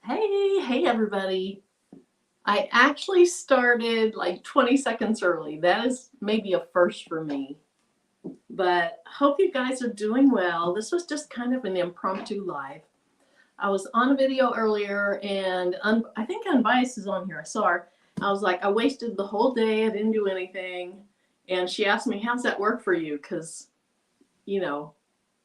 Hey everybody. I actually started like 20 seconds early. That is maybe a first for me. But hope you guys are doing well. This was just kind of an impromptu live. I was on a video earlier and I think Unbiased is on here. I saw her. I was like, I wasted the whole day. I didn't do anything. And she asked me, how's that work for you? Because, you know,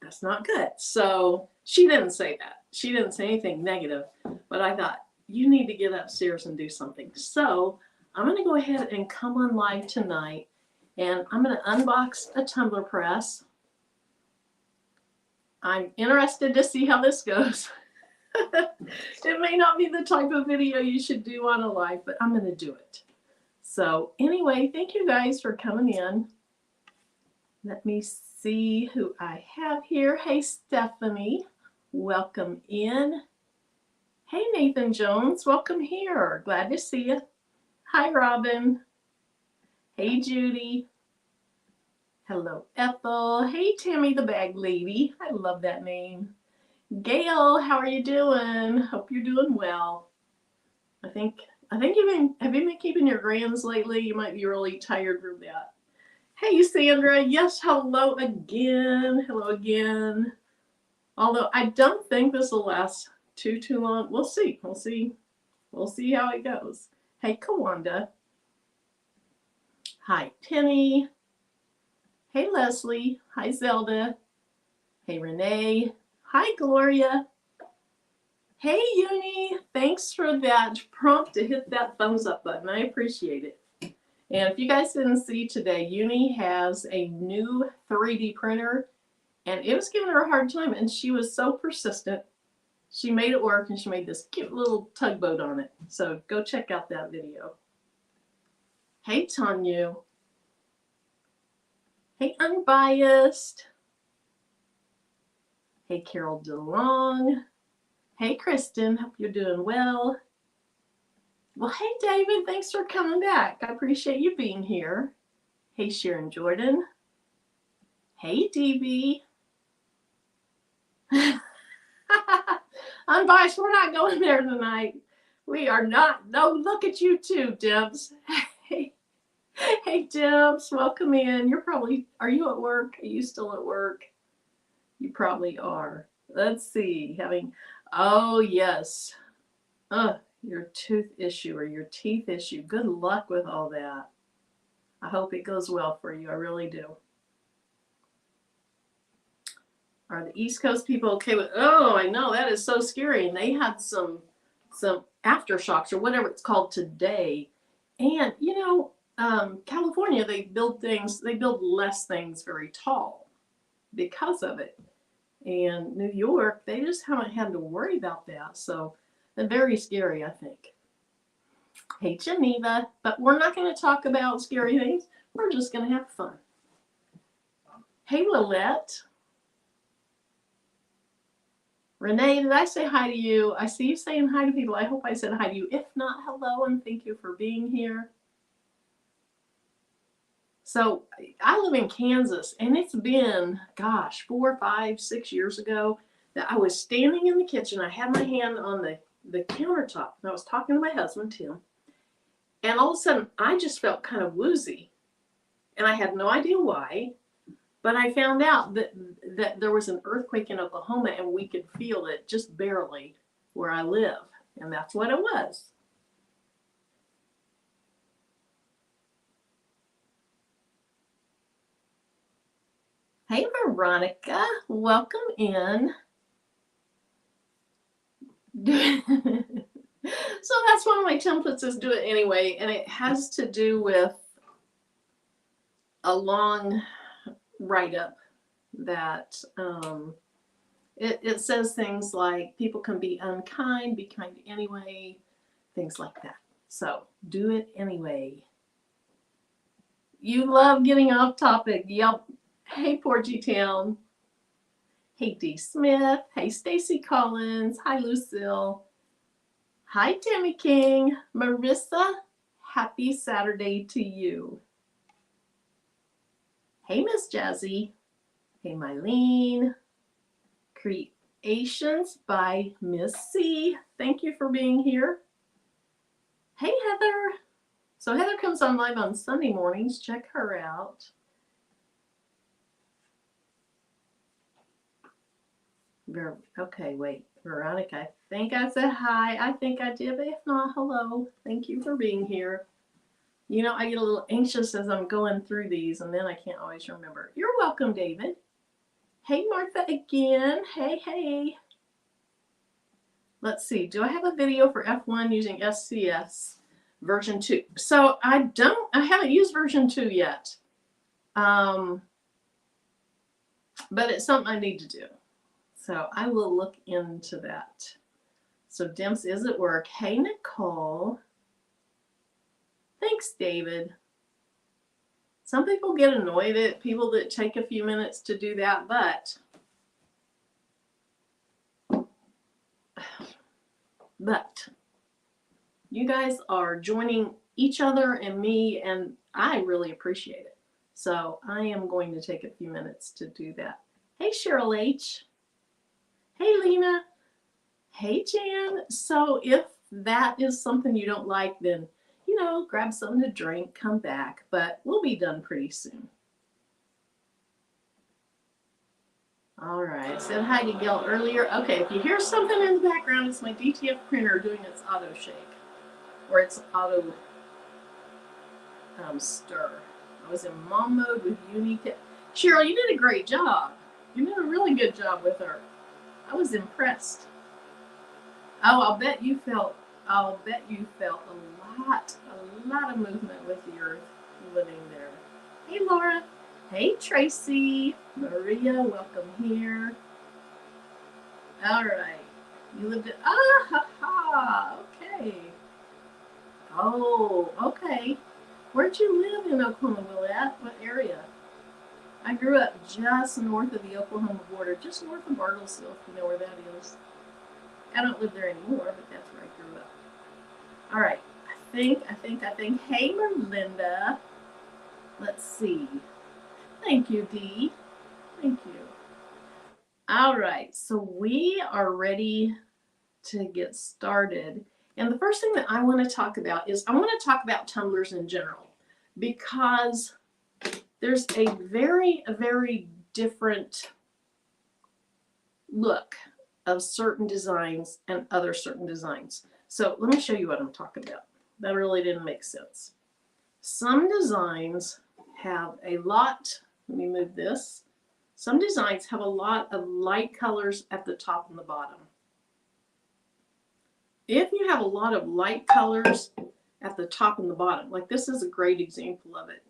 that's not good. So she didn't say that. She didn't say anything negative. But I thought, you need to get upstairs and do something. So I'm going to go ahead and come on live tonight. And I'm going to unbox a tumbler press. I'm interested to see how this goes. It may not be the type of video you should do on a live, but I'm going to do it. So anyway, thank you guys for coming in. Let me see who I have here. Hey, Stephanie, welcome in. Hey, Nathan Jones, welcome here. Glad to see you. Hi, Robin. Hey, Judy. Hello, Ethel. Hey, Tammy the Bag Lady. I love that name. Gail, how are you doing? Hope you're doing well. I think have you been keeping your grands lately? You might be really tired from that. Hey, Sandra. Yes, hello again. Hello again. Although I don't think this will last too long. We'll see. We'll see how it goes. Hey, Kawanda. Hi, Penny. Hey, Leslie. Hi, Zelda. Hey, Renee. Hi, Gloria. Hey, Uni. Thanks for that prompt to hit that thumbs up button. I appreciate it. And if you guys didn't see today, Uni has a new 3D printer, and it was giving her a hard time, and she was so persistent. She made it work, and she made this cute little tugboat on it. So go check out that video. Hey, Tanya. Hey, Unbiased. Hey, Carol DeLong. Hey, Kristen. Hope you're doing well. Well, hey, David. Thanks for coming back. I appreciate you being here. Hey, Sharon Jordan. Hey, DB. Unbiased, we're not going there tonight. We are not. No, look at you too, Debs. Hey, hey, Debs, welcome in. Are you at work? Are you still at work? You probably are. Let's see. Oh, yes. Your tooth issue or your teeth issue. Good luck with all that. I hope it goes well for you. I really do. Are the East Coast people okay with? Oh, I know, that is so scary. And they had some aftershocks or whatever it's called today. And California, they build less things very tall because of it. And New York, they just haven't had to worry about that. So they're very scary, I think. Hey, Geneva, but we're not going to talk about scary things. We're just going to have fun. Hey, Lillette. Renee, did I say hi to you? I see you saying hi to people. I hope I said hi to you. If not, hello, and thank you for being here. So I live in Kansas, and it's been, 4, 5, 6 years ago that I was standing in the kitchen. I had my hand on the countertop, and I was talking to my husband, Tim, and all of a sudden, I just felt kind of woozy, and I had no idea why. But I found out that there was an earthquake in Oklahoma, and we could feel it just barely where I live. And that's what it was. Hey, Veronica. Welcome in. So that's one of my templates is do it anyway. And it has to do with a long write-up that it says things like people can be unkind, be kind anyway, things like that. So do it anyway. You love getting off topic. Yep. Hey, Porgy Town. Hey, D. Smith. Hey, Stacy Collins. Hi, Lucille. Hi, Tammy King. Marissa, happy Saturday to you. Hey, Miss Jazzy. Hey, Mylene. Creations by Miss C. Thank you for being here. Hey, Heather. So Heather comes on live on Sunday mornings. Check her out. Okay, wait. Veronica, I think I said hi. I think I did, but if not, hello. Thank you for being here. You know, I get a little anxious as I'm going through these, and then I can't always remember. You're welcome, David. Hey, Martha again. Hey, hey. Let's see. Do I have a video for F1 using SCS version 2? So I haven't used version 2 yet. But it's something I need to do. So I will look into that. So Dimps is at work. Hey, Nicole. Thanks, David. Some people get annoyed at people that take a few minutes to do that, but you guys are joining each other and me, and I really appreciate it. So I am going to take a few minutes to do that. Hey, Cheryl H. Hey, Lena. Hey, Jan. So if that is something you don't like, then, you know, grab something to drink, come back, but we'll be done pretty soon. All right, said hi to Gail earlier. Okay, if you hear something in the background, it's my DTF printer doing its auto shake, or its auto stir. I was in mom mode with Unity. Cheryl, you did a great job. You did a really good job with her. I was impressed. Oh, I'll bet you felt a lot of movement with your living there. Hey, Laura. Hey, Tracy. Maria, welcome here. All right. You lived at, okay. Oh, okay. Where'd you live in Oklahoma, Willette? What area? I grew up just north of the Oklahoma border, just north of Bartlesville, if you know where that is. I don't live there anymore, but that's where I grew up. All right. I think. Hey, Merlinda. Let's see. Thank you, Dee. Thank you. All right. So we are ready to get started. And the first thing that I want to talk about is I want to talk about tumblers in general, because there's a very different look of certain designs and other certain designs. So let me show you what I'm talking about. That really didn't make sense. Some designs have a lot, let me move this. Some designs have a lot of light colors at the top and the bottom. If you have a lot of light colors at the top and the bottom, like this is a great example of it.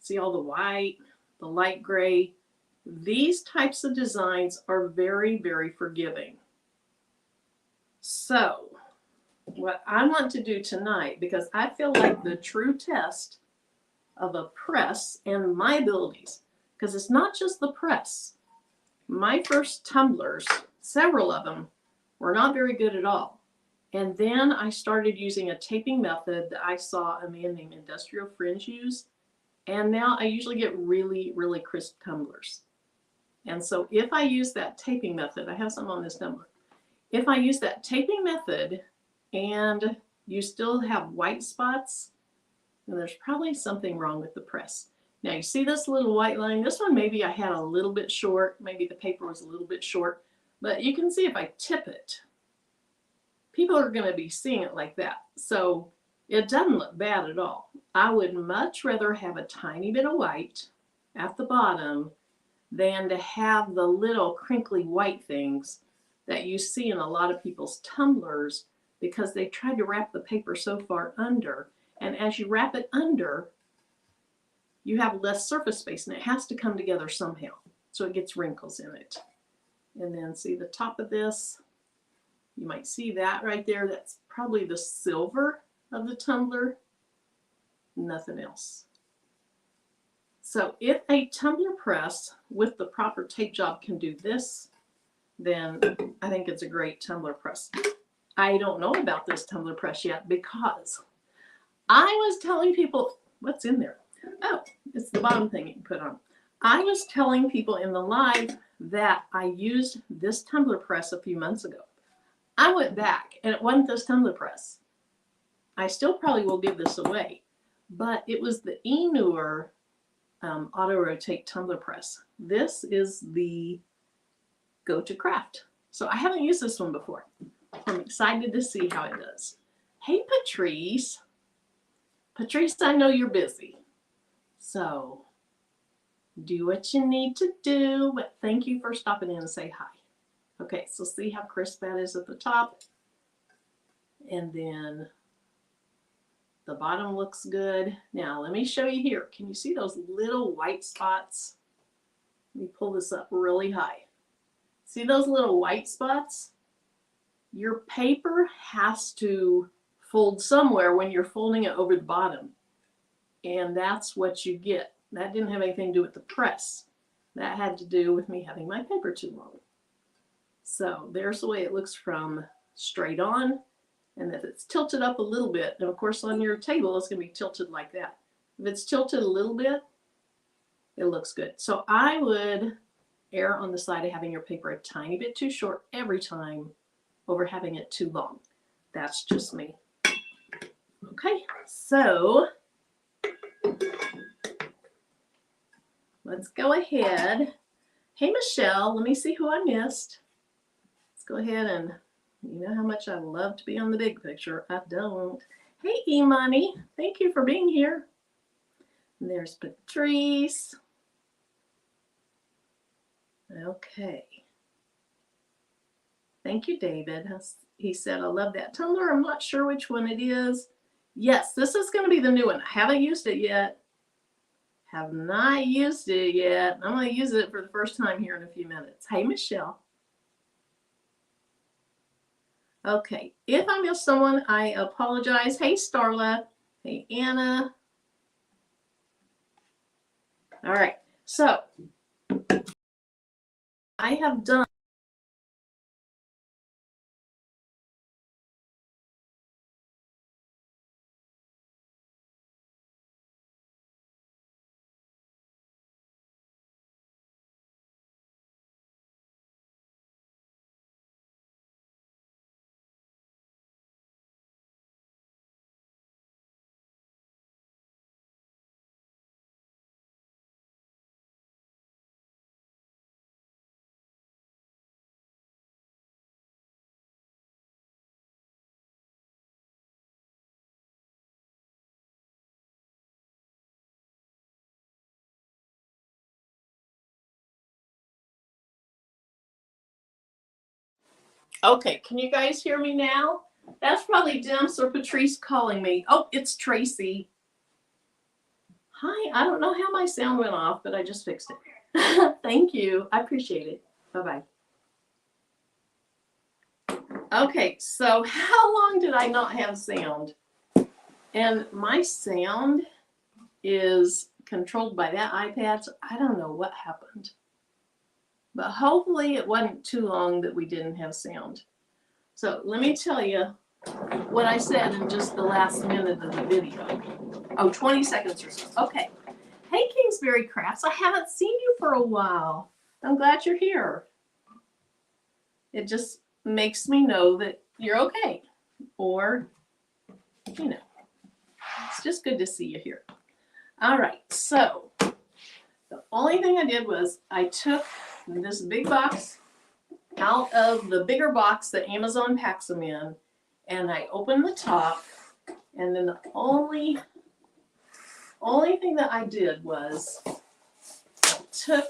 See all the white, the light gray. These types of designs are very forgiving. So what I want to do tonight, because I feel like the true test of a press and my abilities, because it's not just the press. My first tumblers, several of them, were not very good at all. And then I started using a taping method that I saw a man named Industrial Fringe use. And now I usually get really crisp tumblers. And so if I use that taping method, I have some on this tumbler. If I use that taping method and you still have white spots, then there's probably something wrong with the press. Now you see this little white line? This one maybe I had a little bit short. Maybe the paper was a little bit short. But you can see if I tip it, people are going to be seeing it like that. So it doesn't look bad at all. I would much rather have a tiny bit of white at the bottom than to have the little crinkly white things that you see in a lot of people's tumblers, because they tried to wrap the paper so far under. And as you wrap it under, you have less surface space, and it has to come together somehow. So it gets wrinkles in it. And then see the top of this, you might see that right there. That's probably the silver of the tumbler, nothing else. So if a tumbler press with the proper tape job can do this, then I think it's a great tumbler press. I don't know about this tumbler press yet, because I was telling people, what's in there? Oh, it's the bottom thing you can put on. I was telling people in the live that I used this tumbler press a few months ago. I went back and it wasn't this tumbler press. I still probably will give this away, but it was the Enure auto rotate tumbler press. This is the Go to Craft. So I haven't used this one before. I'm excited to see how it does. Hey, Patrice. Patrice, I know you're busy. So do what you need to do, but thank you for stopping in and say hi. Okay, so see how crisp that is at the top? And then the bottom looks good. Now let me show you here. Can you see those little white spots? Let me pull this up really high. See those little white spots? Your paper has to fold somewhere when you're folding it over the bottom. And that's what you get. That didn't have anything to do with the press. That had to do with me having my paper too long. So there's the way it looks from straight on. And if it's tilted up a little bit, and of course on your table it's going to be tilted like that. If it's tilted a little bit, it looks good. So I would err on the side of having your paper a tiny bit too short every time over having it too long. That's just me. Okay, so let's go ahead. Hey, Michelle, let me see who I missed. Let's go ahead and, you know how much I love to be on the big picture. I don't. Hey, E-Money, thank you for being here. And there's Patrice. Okay. Thank you, David. He said, I love that tumbler. I'm not sure which one it is. Yes, this is going to be the new one. I haven't used it yet. Have not used it yet. I'm going to use it for the first time here in a few minutes. Hey, Michelle. Okay, if I missed someone, I apologize. Hey, Starla. Hey, Anna. All right, so I have done okay, can you guys hear me now? That's probably Dims or Patrice calling me. Oh, it's Tracy. Hi, I don't know how my sound went off, but I just fixed it. Thank you. I appreciate it. Bye-bye. Okay, so how long did I not have sound? And my sound is controlled by that iPad, so I don't know what happened. But hopefully it wasn't too long that we didn't have sound. So let me tell you what I said in just the last minute of the video. Oh, 20 seconds or so. Okay. Hey, Kingsbury Crafts. I haven't seen you for a while. I'm glad you're here. It just makes me know that you're okay. Or, you know, it's just good to see you here. All right. So the only thing I did was I took this big box out of the bigger box that Amazon packs them in, and I opened the top, and then the only thing that I did was I took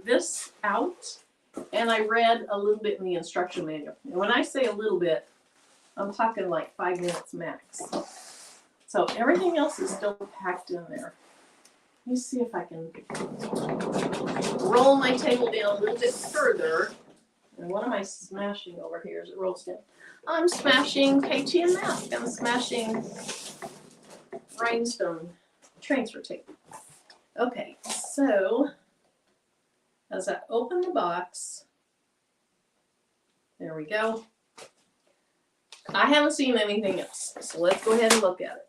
this out and I read a little bit in the instruction manual. And when I say a little bit, I'm talking like 5 minutes max. So everything else is still packed in there. Let me see if I can roll my table down a little bit further. And what am I smashing over here as it rolls down? I'm smashing KT and Mask. I'm smashing rhinestone transfer tape. Okay, so as I open the box, there we go. I haven't seen anything else, so let's go ahead and look at it.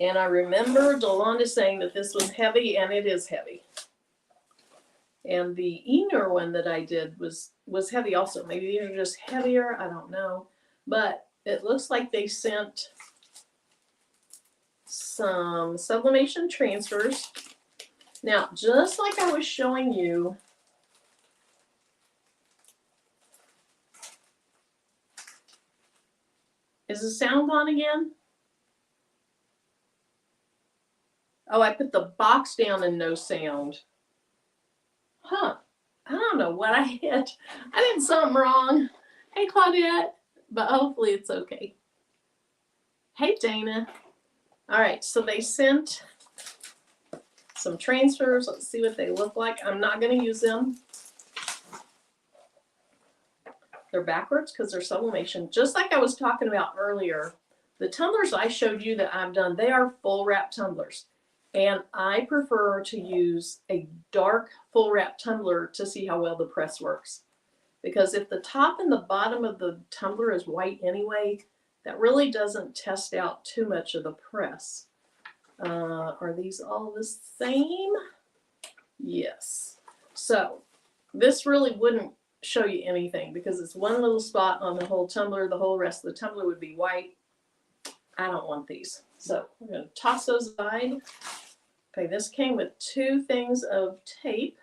And I remember Delonda saying that this was heavy, and it is heavy. And the Ener one that I did was heavy also. Maybe these are just heavier, I don't know. But it looks like they sent some sublimation transfers. Now, just like I was showing you, is the sound on again? Oh, I put the box down and no sound. Huh. I don't know what I hit. I did something wrong. Hey, Claudette. But hopefully it's okay. Hey, Dana. All right, so they sent some transfers. Let's see what they look like. I'm not going to use them. They're backwards because they're sublimation. Just like I was talking about earlier, the tumblers I showed you that I've done, they are full wrap tumblers. And I prefer to use a dark full wrap tumbler to see how well the press works. Because if the top and the bottom of the tumbler is white anyway, that really doesn't test out too much of the press. Are these all the same? Yes. So this really wouldn't show you anything because it's one little spot on the whole tumbler. The whole rest of the tumbler would be white. I don't want these. So we're going to toss those aside. Okay, this came with 2 things of tape.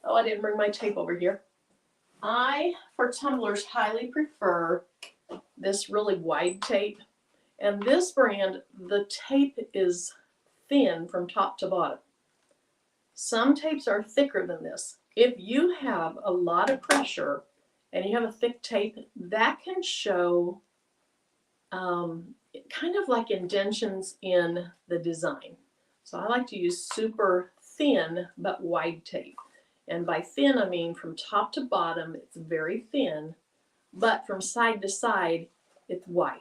Oh, I didn't bring my tape over here. I, for tumblers, highly prefer this really wide tape. And this brand, the tape is thin from top to bottom. Some tapes are thicker than this. If you have a lot of pressure and you have a thick tape, that can show kind of like indentions in the design. So I like to use super thin but wide tape. And by thin, I mean from top to bottom, it's very thin, but from side to side, it's wide.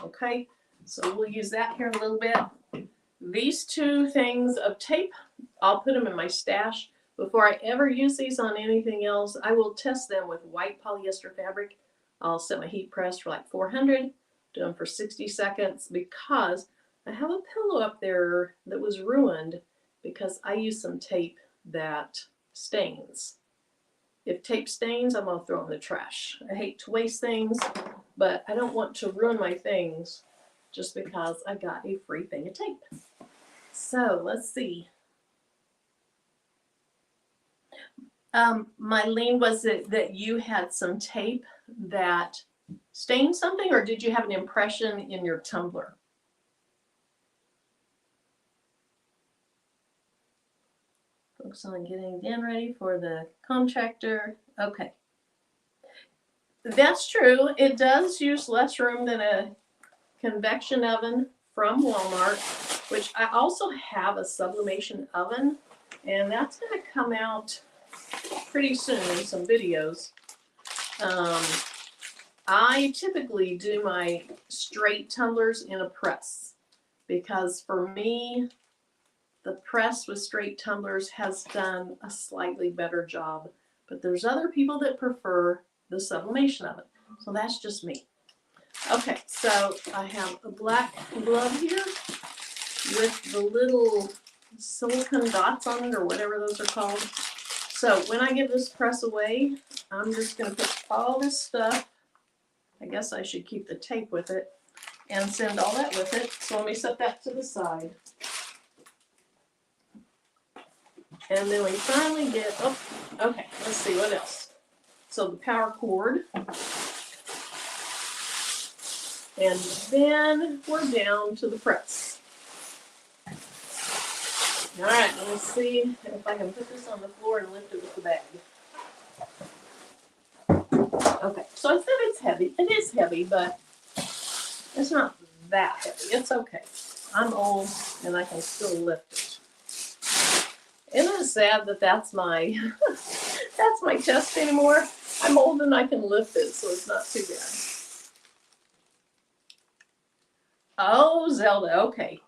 Okay, so we'll use that here in a little bit. These 2 things of tape, I'll put them in my stash. Before I ever use these on anything else, I will test them with white polyester fabric. I'll set my heat press for like 400, do them for 60 seconds because I have a pillow up there that was ruined because I used some tape that stains. If tape stains, I'm going to throw it in the trash. I hate to waste things, but I don't want to ruin my things just because I got a free thing of tape. So let's see. Mylene, was it that you had some tape that stained something, or did you have an impression in your tumbler? Focus on getting Dan ready for the contractor. Okay. That's true. It does use less room than a convection oven from Walmart, which I also have a sublimation oven, and that's going to come out pretty soon in some videos. I typically do my straight tumblers in a press because for me, the press with straight tumblers has done a slightly better job, but there's other people that prefer the sublimation oven. So that's just me. Okay, so I have a black glove here with the little silicone dots on it or whatever those are called. So when I give this press away, I'm just going to put all this stuff, I guess I should keep the tape with it, and send all that with it. So let me set that to the side. And then we finally get, oh, okay, let's see what else. So the power cord. And then we're down to the press. All right, let's see if I can put this on the floor and lift it with the bag. Okay, so I said it's heavy. It is heavy, but it's not that heavy. It's okay. I'm old and I can still lift it. Isn't it sad that that's my that's my test anymore? I'm old and I can lift it, so it's not too bad. Oh, Zelda, okay.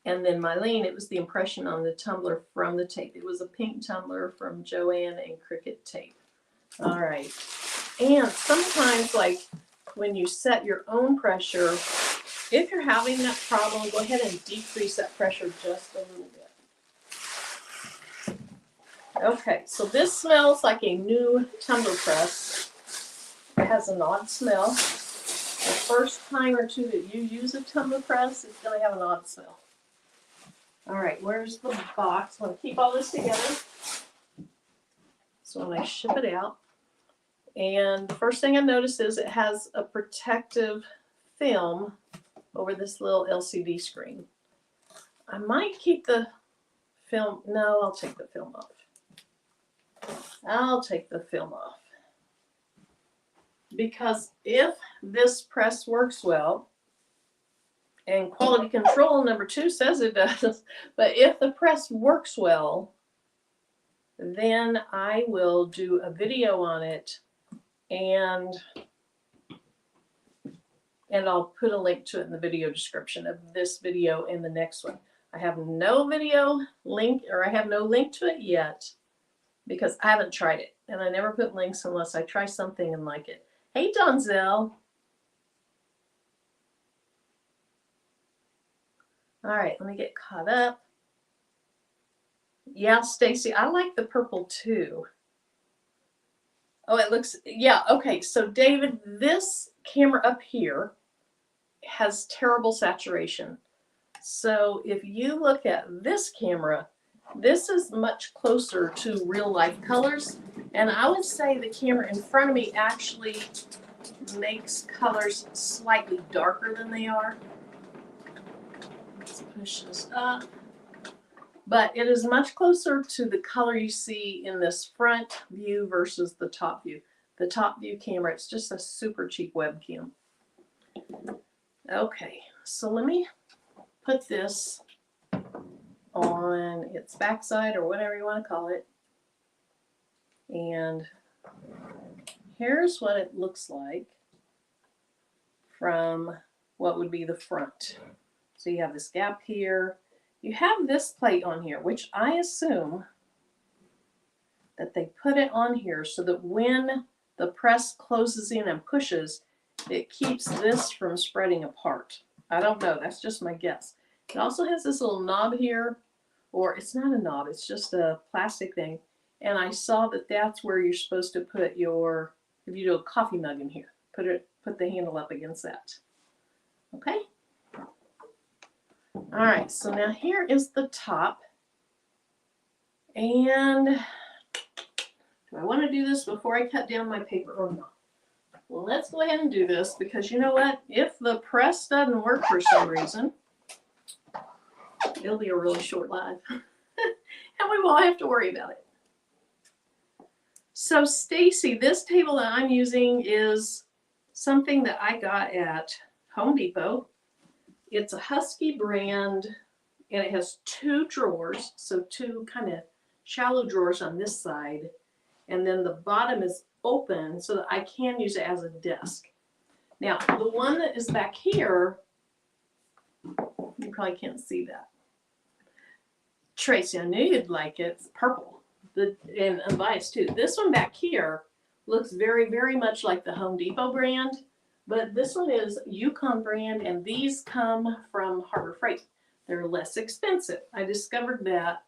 And then Mylene, it was the impression on the tumbler from the tape. It was a pink tumbler from Joanne and Cricut Tape. All right. And sometimes, like when you set your own pressure, if you're having that problem, go ahead and decrease that pressure just a little bit. Okay, so this smells like a new tumbler press. It has an odd smell. The first time or two that you use a tumbler press, it's going to have an odd smell. All right, where's the box? I'm going to keep all this together. So when I ship it out, and the first thing I noticed is it has a protective film over this little LCD screen. I might keep the film. No, I'll take the film off. I'll take the film off. Because if this press works well, and quality control number 2 says it does, but if the press works well, then I will do a video on it, and I'll put a link to it in the video description of this video and the next one. I have no video link, or I have no link to it yet because I haven't tried it, and I never put links unless I try something and like it. Hey, Donzel. All right, let me get caught up. Yeah, Stacy, I like the purple too. Oh, it looks, yeah, okay. So David, this camera up here has terrible saturation. So if you look at this camera, this is much closer to real life colors. And I would say the camera in front of me actually makes colors slightly darker than they are. Let's push this up. But it is much closer to the color you see in this front view versus the top view. The top view camera, it's just a super cheap webcam. Okay, so let me put this on its backside or whatever you want to call it. And here's what it looks like from what would be the front. So you have this gap here. You have this plate on here, which I assume that they put it on here so that when the press closes in and pushes, it keeps this from spreading apart. I don't know, that's just my guess. It also has this little knob here, or it's not a knob, it's just a plastic thing. And I saw that that's where you're supposed to put your, if you do a coffee mug in here, put the handle up against that. Okay? All right, so now here is the top. And do I want to do this before I cut down my paper or not? Well, let's go ahead and do this because you know what? If the press doesn't work for some reason, it'll be a really short live. And we won't have to worry about it. So Stacy, this table that I'm using is something that I got at Home Depot. It's a Husky brand, and it has 2 drawers, so 2 kind of shallow drawers on this side, and then the bottom is open so that I can use it as a desk. Now, the one that is back here, you probably can't see that. Tracy, I knew you'd like it. It's purple, and unbiased too. This one back here looks very, very much like the Home Depot brand. But this one is Yukon brand, and these come from Harbor Freight. They're less expensive. I discovered that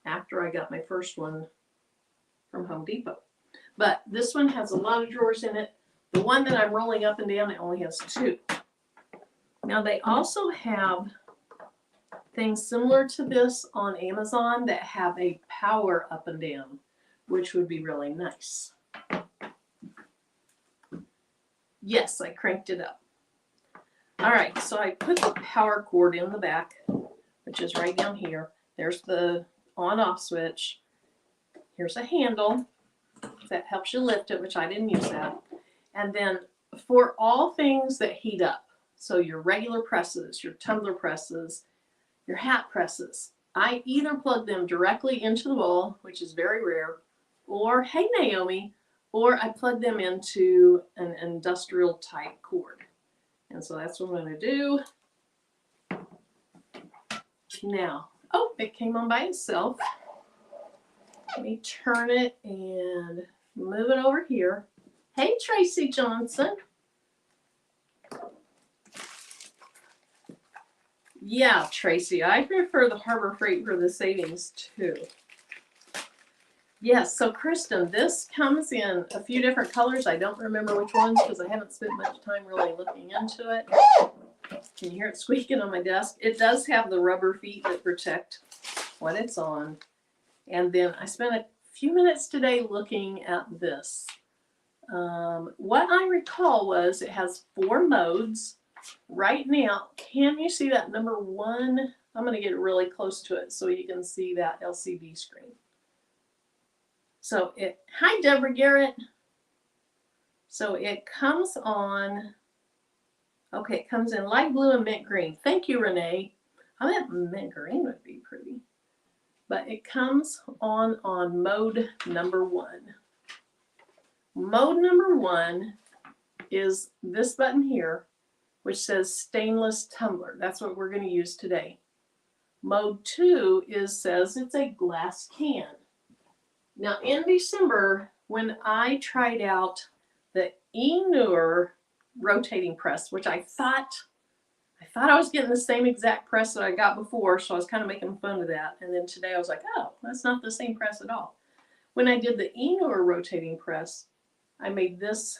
after I got my first one from Home Depot. But this one has a lot of drawers in it. The one that I'm rolling up and down, it only has 2. Now they also have things similar to this on Amazon that have a power up and down, which would be really nice. Yes, I cranked it up. All right, so I put the power cord in the back, which is right down here. There's the on-off switch. Here's a handle that helps you lift it, which I didn't use that. And then for all things that heat up, so your regular presses, your tumbler presses, your hat presses, I either plug them directly into the wall, which is very rare, or, hey Naomi, or I plug them into an industrial type cord. And so that's what I'm going to do. Now, oh, it came on by itself. Let me turn it and move it over here. Hey, Tracy Johnson. Yeah, Tracy, I prefer the Harbor Freight for the savings too. Yes, so Kristen, this comes in a few different colors. I don't remember which ones because I haven't spent much time really looking into it. Can you hear it squeaking on my desk? It does have the rubber feet that protect what it's on. And then I spent a few minutes today looking at this. What I recall was it has 4 modes. Right now, can you see that number 1? I'm going to get really close to it so you can see that LCD screen. So hi Deborah Garrett. So it comes on, okay, it comes in light blue and mint green. Thank you, Renee. I thought mint green would be pretty. But it comes on mode number 1. Mode number 1 is this button here, which says stainless tumbler. That's what we're going to use today. Mode 2 says it's a glass can. Now in December, when I tried out the Enure rotating press, which I thought I was getting the same exact press that I got before, so I was kind of making fun of that. And then today I was like, oh, that's not the same press at all. When I did the Enure rotating press, I made this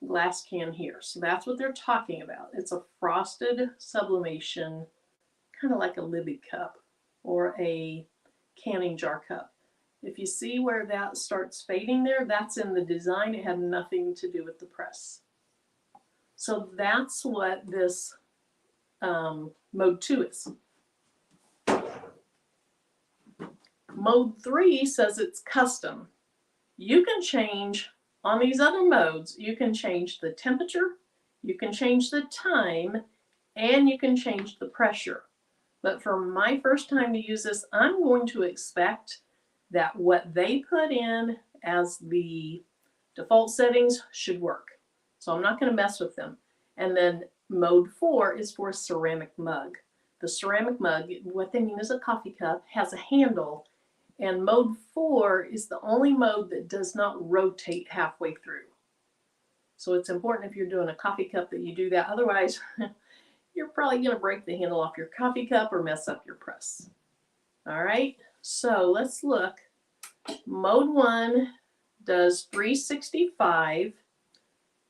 glass can here. So that's what they're talking about. It's a frosted sublimation, kind of like a Libby cup or a canning jar cup. If you see where that starts fading there, that's in the design. It had nothing to do with the press. So that's what this mode 2 is. Mode 3 says it's custom. You can change on these other modes, you can change the temperature, you can change the time, and you can change the pressure. But for my first time to use this, I'm going to expect that what they put in as the default settings should work. So I'm not going to mess with them. And then mode 4 is for a ceramic mug. The ceramic mug, what they mean is a coffee cup, has a handle. And mode 4 is the only mode that does not rotate halfway through. So it's important if you're doing a coffee cup that you do that. Otherwise, you're probably going to break the handle off your coffee cup or mess up your press. All right, so let's look. Mode 1 does 365,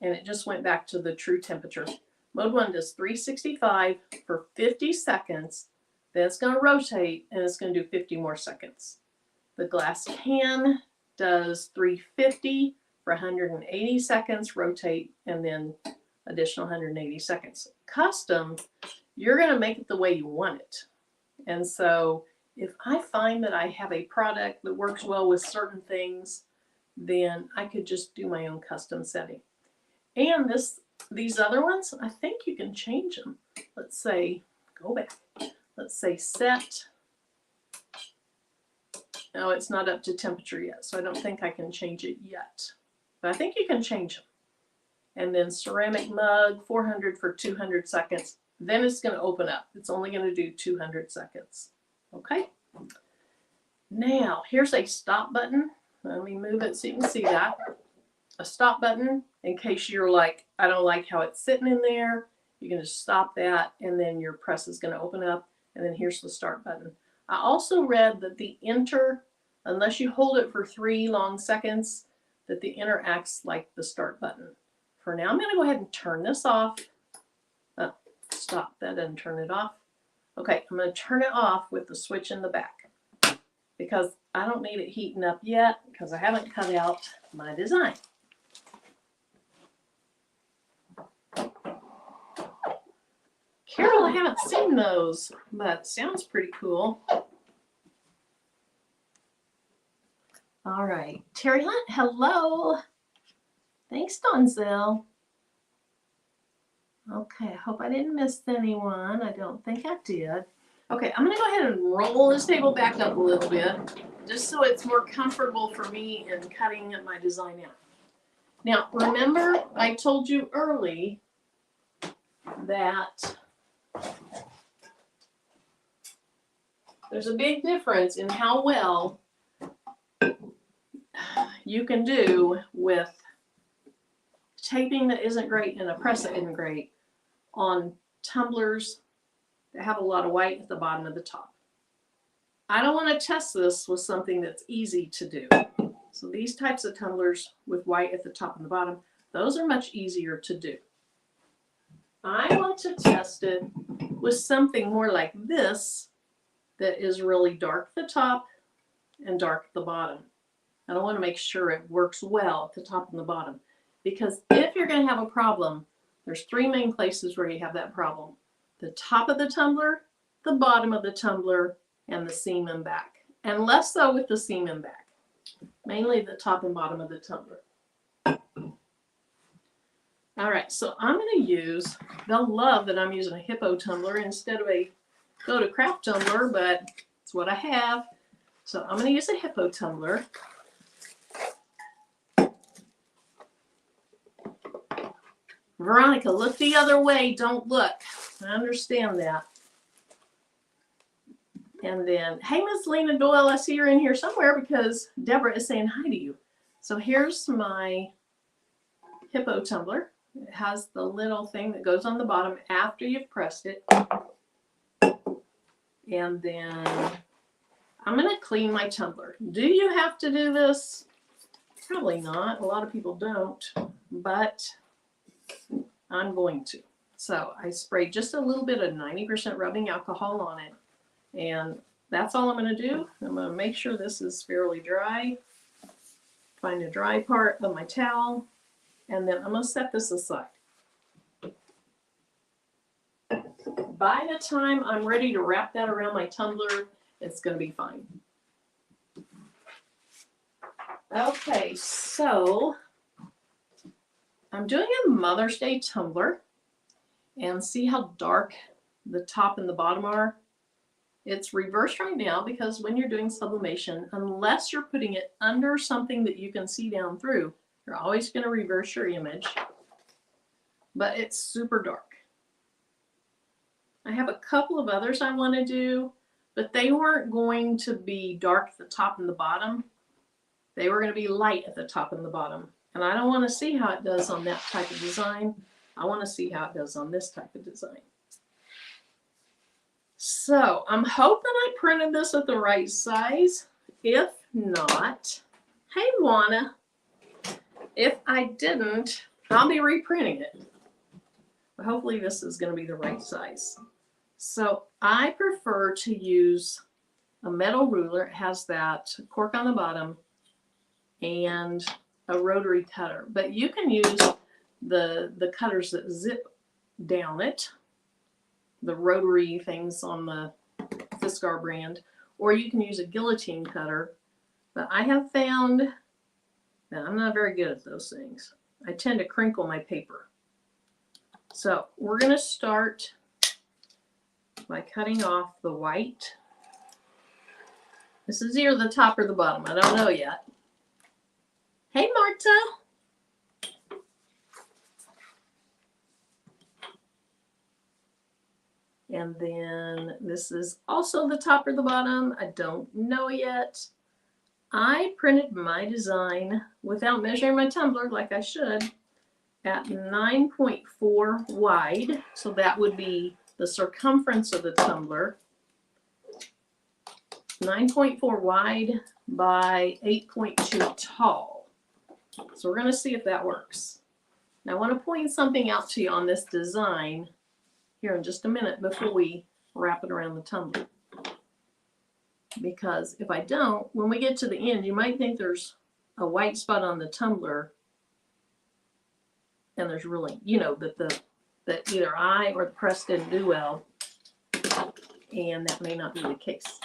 and it just went back to the true temperature. Mode 1 does 365 for 50 seconds. Then it's going to rotate, and it's going to do 50 more seconds. The glass can does 350 for 180 seconds, rotate, and then additional 180 seconds. Custom, you're going to make it the way you want it. And so if I find that I have a product that works well with certain things, then I could just do my own custom setting. And these other ones, I think you can change them. Let's say, go back. Let's say set. No, it's not up to temperature yet, so I don't think I can change it yet. But I think you can change them. And then ceramic mug, 400 for 200 seconds. Then it's going to open up. It's only going to do 200 seconds. Okay? Now, here's a stop button. Let me move it so you can see that. A stop button in case you're like, I don't like how it's sitting in there. You can just stop that, and then your press is going to open up. And then here's the start button. I also read that the enter, unless you hold it for 3 long seconds, that the enter acts like the start button. For now, I'm going to go ahead and turn this off. Oh, stop, that doesn't turn it off. Okay, I'm going to turn it off with the switch in the back because I don't need it heating up yet because I haven't cut out my design. Carol, I haven't seen those, but sounds pretty cool. All right, Terry Hunt, hello. Thanks, Donzel. Okay, I hope I didn't miss anyone. I don't think I did. Okay, I'm going to go ahead and roll this table back up a little bit, just so it's more comfortable for me in cutting my design out. Now, remember, I told you early that there's a big difference in how well you can do with taping that isn't great and a press that isn't great on tumblers that have a lot of white at the bottom of the top. I don't want to test this with something that's easy to do. So these types of tumblers with white at the top and the bottom, those are much easier to do. I want to test it with something more like this that is really dark at the top and dark at the bottom. And I want to make sure it works well at the top and the bottom. Because if you're going to have a problem, there's three main places where you have that problem. The top of the tumbler, the bottom of the tumbler, and the seam and back. And less so with the seam and back. Mainly the top and bottom of the tumbler. All right, so I'm going to use, they'll love that I'm using a hippo tumbler instead of a go to craft tumbler, but it's what I have. So I'm going to use a hippo tumbler. Veronica, look the other way, don't look. I understand that. And then, hey, Miss Lena Doyle, I see you're in here somewhere because Deborah is saying hi to you. So here's my hippo tumbler. It has the little thing that goes on the bottom after you've pressed it. And then I'm going to clean my tumbler. Do you have to do this? Probably not. A lot of people don't, but I'm going to. So I sprayed just a little bit of 90% rubbing alcohol on it. And that's all I'm going to do. I'm going to make sure this is fairly dry. Find a dry part of my towel. And then I'm going to set this aside. By the time I'm ready to wrap that around my tumbler, it's going to be fine. Okay, so I'm doing a Mother's Day tumbler. And see how dark the top and the bottom are? It's reversed right now because when you're doing sublimation, unless you're putting it under something that you can see down through, you're always going to reverse your image. But it's super dark. I have a couple of others I want to do, but they weren't going to be dark at the top and the bottom. They were going to be light at the top and the bottom. And I don't want to see how it does on that type of design. I want to see how it does on this type of design. So I'm hoping I printed this at the right size. If not, hey Juana, if I didn't, I'll be reprinting it. But hopefully this is going to be the right size. So I prefer to use a metal ruler. It has that cork on the bottom and a rotary cutter. But you can use the cutters that zip down it, the rotary things on the Fiskar brand, or you can use a guillotine cutter. But I have found that I'm not very good at those things. I tend to crinkle my paper. So we're going to start by cutting off the white. This is either the top or the bottom. I don't know yet. Hey, Marta. And then this is also the top or the bottom. I don't know yet. I printed my design without measuring my tumbler like I should at 9.4 wide. So that would be the circumference of the tumbler. 9.4 wide by 8.2 tall. So we're going to see if that works. Now I want to point something out to you on this design here in just a minute before we wrap it around the tumbler. Because if I don't, when we get to the end, you might think there's a white spot on the tumbler, and there's really, you know, that either I or the press didn't do well, and that may not be the case.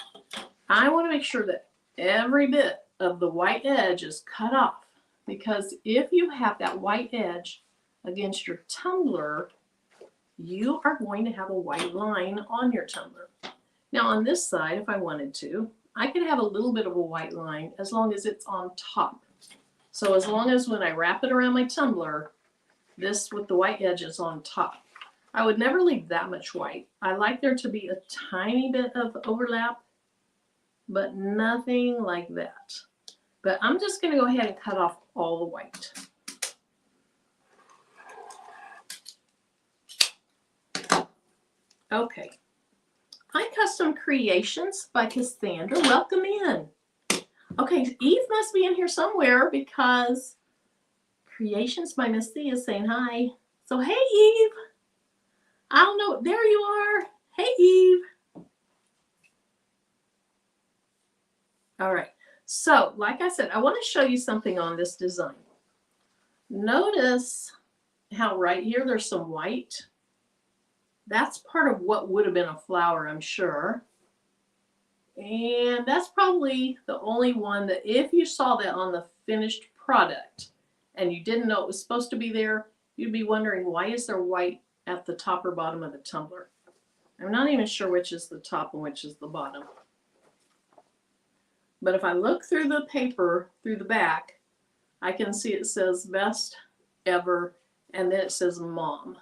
I want to make sure that every bit of the white edge is cut off, because if you have that white edge against your tumbler, you are going to have a white line on your tumbler. Now on this side, if I wanted to, I could have a little bit of a white line as long as it's on top. So as long as when I wrap it around my tumbler, this with the white edge is on top. I would never leave that much white. I like there to be a tiny bit of overlap, but nothing like that. But I'm just going to go ahead and cut off all the white. Okay, Hi, Custom Creations by Cassandra. Welcome in. Okay, Eve must be in here somewhere because Creations by Miss C is saying hi. So, hey, Eve. I don't know. There you are. Hey, Eve. All right. So, like I said, I want to show you something on this design. Notice how right here there's some white. That's part of what would have been a flower, I'm sure. And that's probably the only one that if you saw that on the finished product and you didn't know it was supposed to be there, you'd be wondering, why is there white at the top or bottom of the tumbler? I'm not even sure which is the top and which is the bottom. But if I look through the paper, through the back, I can see it says best ever, and then it says mom.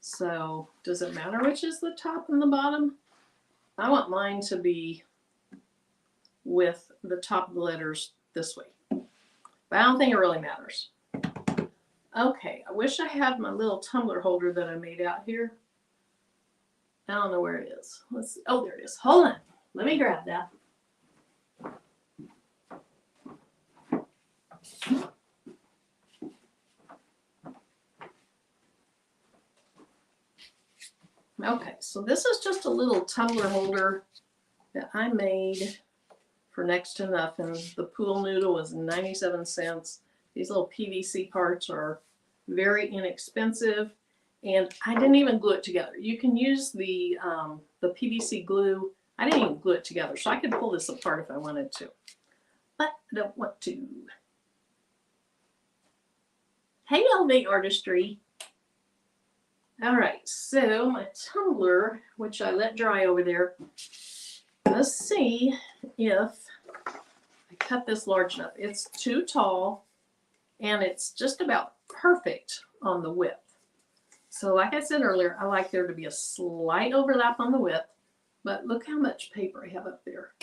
So does it matter which is the top and the bottom? I want mine to be with the top of the letters this way. But I don't think it really matters. Okay, I wish I had my little tumbler holder that I made out here. I don't know where it is. Let's see. Oh, there it is. Hold on. Let me grab that. Okay, so this is just a little tumbler holder that I made for next to nothing. The pool noodle was 97 cents. These little PVC parts are very inexpensive, and I didn't even glue it together. You can use the PVC glue. I didn't even glue it together, so I could pull this apart if I wanted to, but I don't want to. Hey, Elevate Artistry. All right, so my tumbler, which I let dry over there, let's see if I cut this large enough. It's too tall, and it's just about perfect on the width. So like I said earlier, I like there to be a slight overlap on the width, but look how much paper I have up there.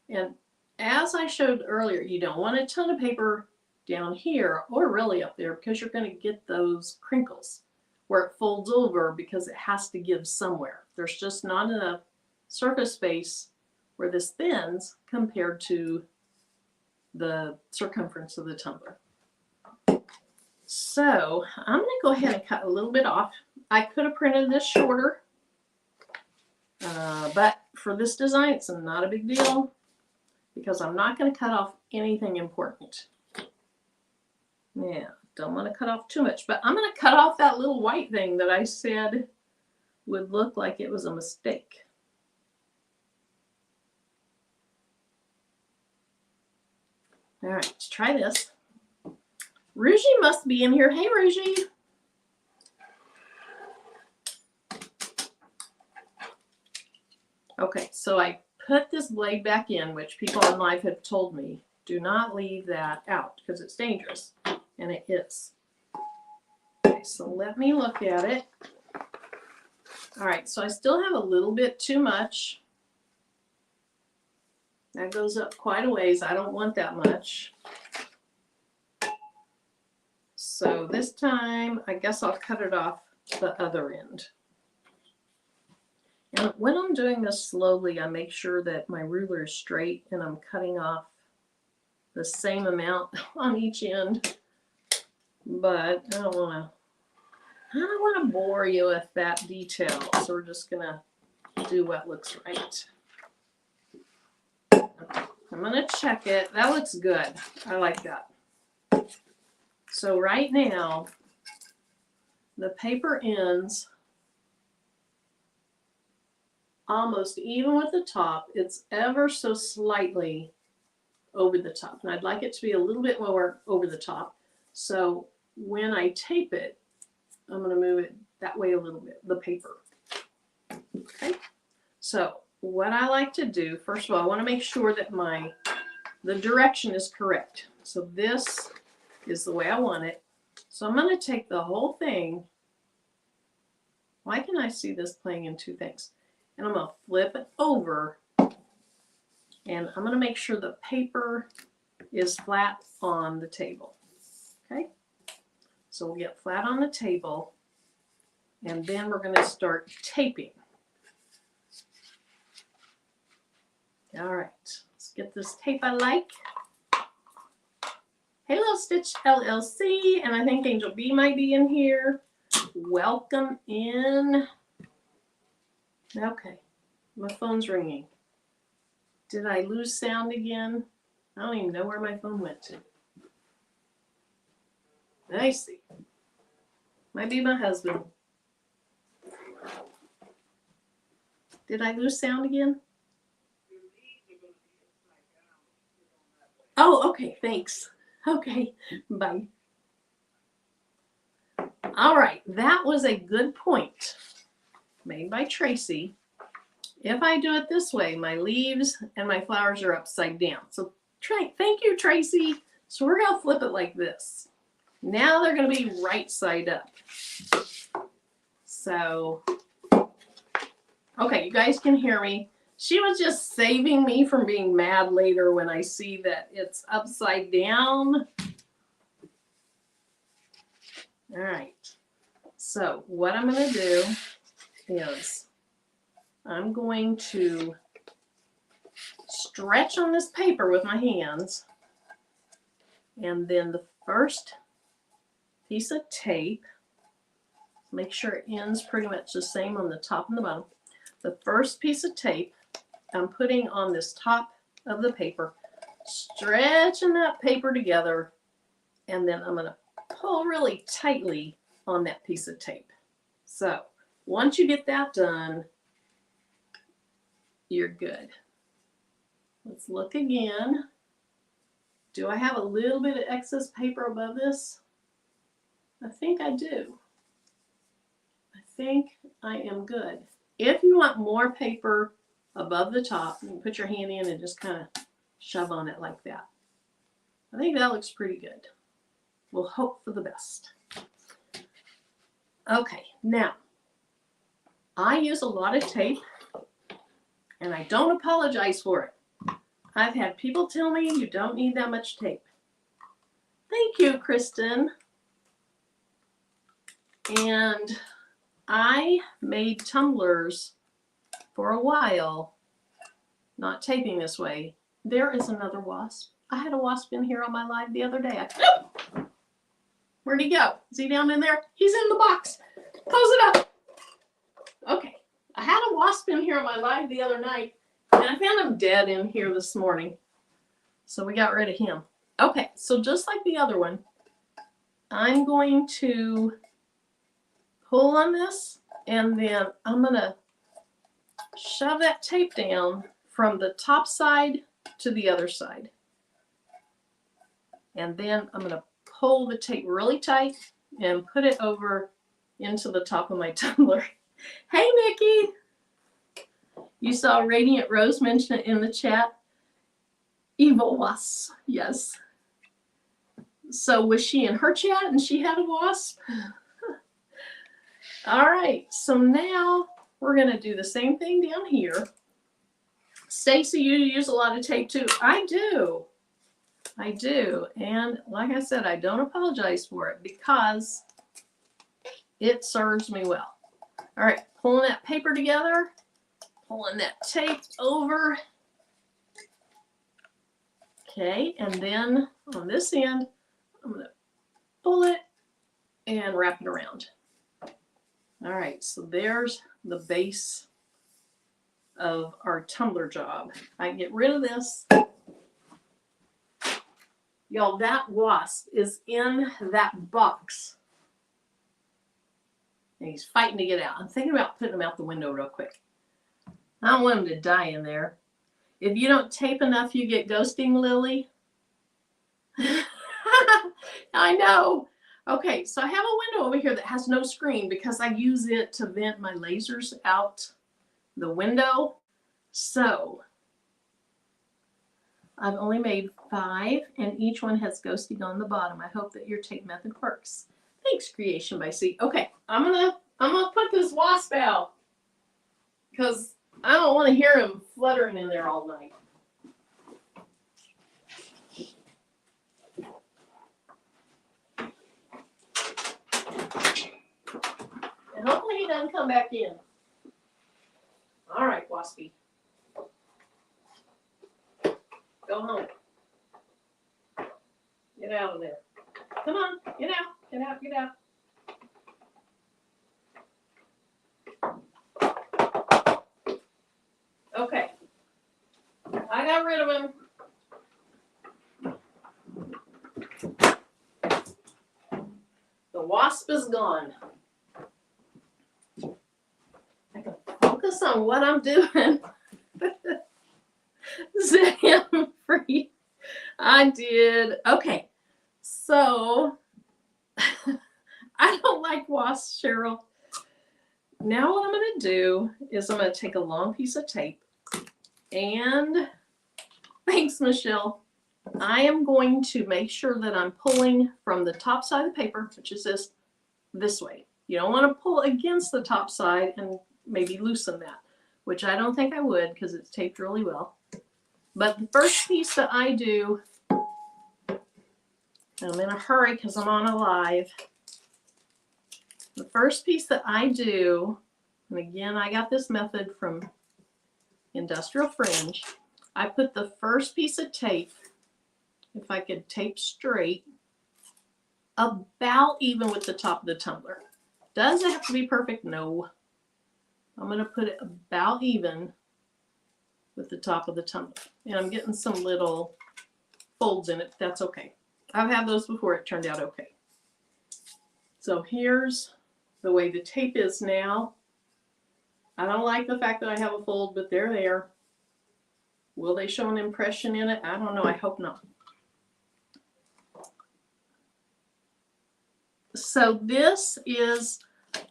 And as I showed earlier, you don't want a ton of paper down here or really up there because you're going to get those crinkles where it folds over because it has to give somewhere. There's just not enough surface space where this thins compared to the circumference of the tumbler. So I'm going to go ahead and cut a little bit off. I could have printed this shorter, but for this design, it's not a big deal because I'm not going to cut off anything important. Yeah, don't want to cut off too much, but I'm going to cut off that little white thing that I said would look like it was a mistake. All right, let's try this. Rougie must be in here. Hey, Rougie. Okay, so I put this blade back in, which people in life have told me, do not leave that out because it's dangerous, and it is. Okay, so let me look at it. All right, so I still have a little bit too much. That goes up quite a ways. I don't want that much. So this time, I guess I'll cut it off the other end. And when I'm doing this slowly, I make sure that my ruler is straight and I'm cutting off the same amount on each end. But I don't want to bore you with that detail. So we're just going to do what looks right. Okay, I'm going to check it. That looks good. I like that. So right now, the paper ends almost even with the top. It's ever so slightly over the top. And I'd like it to be a little bit more over the top. So when I tape it, I'm going to move it that way a little bit, the paper. Okay. So what I like to do, first of all, I want to make sure that the direction is correct. So this is the way I want it. So I'm going to take the whole thing. Why can I see this playing in two things? And I'm going to flip it over, and I'm going to make sure the paper is flat on the table. Okay? So we'll get flat on the table, and then we're going to start taping. All right, let's get this tape I like. Halo Stitch LLC, and I think Angel B might be in here. Welcome in. Okay, my phone's ringing. Did I lose sound again? I don't even know where my phone went to. I see. Might be my husband. Did I lose sound again? Oh, okay, thanks. Okay, bye. All right, that was a good point made by Tracy. If I do it this way, my leaves and my flowers are upside down. So thank you, Tracy. So we're gonna flip it like this. Now they're gonna be right side up. So, okay, you guys can hear me. She was just saving me from being mad later when I see that it's upside down. All right, so what I'm gonna do is I'm going to stretch on this paper with my hands, and then the first piece of tape, make sure it ends pretty much the same on the top and the bottom. The first piece of tape I'm putting on this top of the paper, stretching that paper together, and then I'm going to pull really tightly on that piece of tape. So once you get that done, you're good. Let's look again. Do I have a little bit of excess paper above this? I think I do. I think I am good. If you want more paper above the top, you can put your hand in and just kind of shove on it like that. I think that looks pretty good. We'll hope for the best. Okay, now, I use a lot of tape, and I don't apologize for it. I've had people tell me you don't need that much tape. Thank you, Kristen. And I made tumblers for a while, not taping this way. There is another wasp. I had a wasp in here on my live the other day. Where'd he go? Is he down in there? He's in the box. Close it up. Okay. I had a wasp in here on my live the other night, and I found him dead in here this morning. So we got rid of him. Okay, so just like the other one, I'm going to pull on this, and then I'm going to shove that tape down from the top side to the other side. And then I'm going to pull the tape really tight and put it over into the top of my tumbler. Hey, Mickey! You saw Radiant Rose mention it in the chat. Evil wasp, yes. So was she in her chat and she had a wasp? All right, so now we're going to do the same thing down here. Stacy, you use a lot of tape too. I do. I do. And like I said, I don't apologize for it because it serves me well. All right, pulling that paper together, pulling that tape over. Okay, and then on this end, I'm going to pull it and wrap it around. All right, so there's the base of our tumbler job. I can get rid of this. Y'all, that wasp is in that box. And he's fighting to get out. I'm thinking about putting him out the window real quick. I don't want him to die in there. If you don't tape enough, you get ghosting, Lily. I know. Okay, so I have a window over here that has no screen because I use it to vent my lasers out the window. So I've only made 5, and each one has ghosting on the bottom. I hope that your tape method works. Thanks, Creation by C. Okay, I'm gonna put this wasp out because I don't want to hear him fluttering in there all night. And hopefully he doesn't come back in. All right, Waspy. Go home. Get out of there. Come on, get out, get out, get out. Okay. I got rid of him. The wasp is gone. I can focus on what I'm doing. Set him free. I did. Okay. So, I don't like wasps, Cheryl. Now what I'm going to do is I'm going to take a long piece of tape and, thanks, Michelle, I am going to make sure that I'm pulling from the top side of the paper, which is this way. You don't want to pull against the top side and maybe loosen that, which I don't think I would because it's taped really well. But the first piece that I do, I'm in a hurry because I'm on a live. The first piece that I do, and again, I got this method from Industrial Fringe. I put the first piece of tape, if I could tape straight, about even with the top of the tumbler. Does it have to be perfect? No. I'm going to put it about even with the top of the tumbler. And I'm getting some little folds in it. That's okay. I've had those before. It turned out okay. So here's the way the tape is now. I don't like the fact that I have a fold, but they're there. Will they show an impression in it? I don't know. I hope not. So this is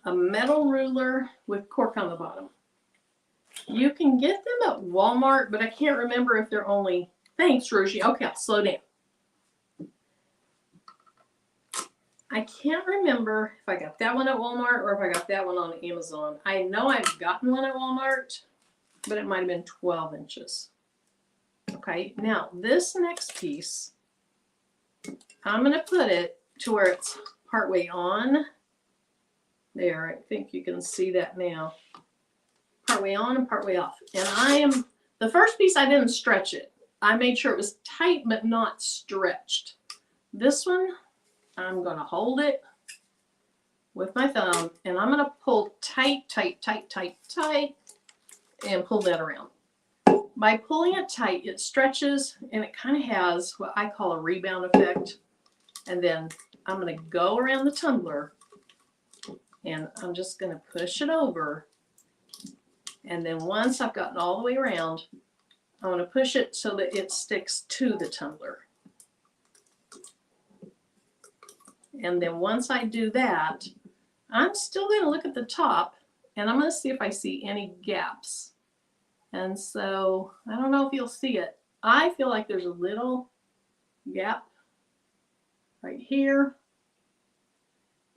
a metal ruler with cork on the bottom. You can get them at Walmart, but I can't remember if they're only... Thanks, Rosie. Okay, I'll slow down. I can't remember if I got that one at Walmart or if I got that one on Amazon. I know I've gotten one at Walmart, but it might have been 12 inches. Okay, now this next piece, I'm going to put it to where it's partway on. There, I think you can see that now. Partway on and partway off. And the first piece I didn't stretch it. I made sure it was tight but not stretched. This one, I'm going to hold it with my thumb and I'm going to pull tight, tight, tight, tight, tight and pull that around. By pulling it tight, it stretches and it kind of has what I call a rebound effect. And then I'm going to go around the tumbler and I'm just going to push it over. And then once I've gotten all the way around, I'm going to push it so that it sticks to the tumbler. And then once I do that, I'm still going to look at the top and I'm going to see if I see any gaps. And so I don't know if you'll see it. I feel like there's a little gap right here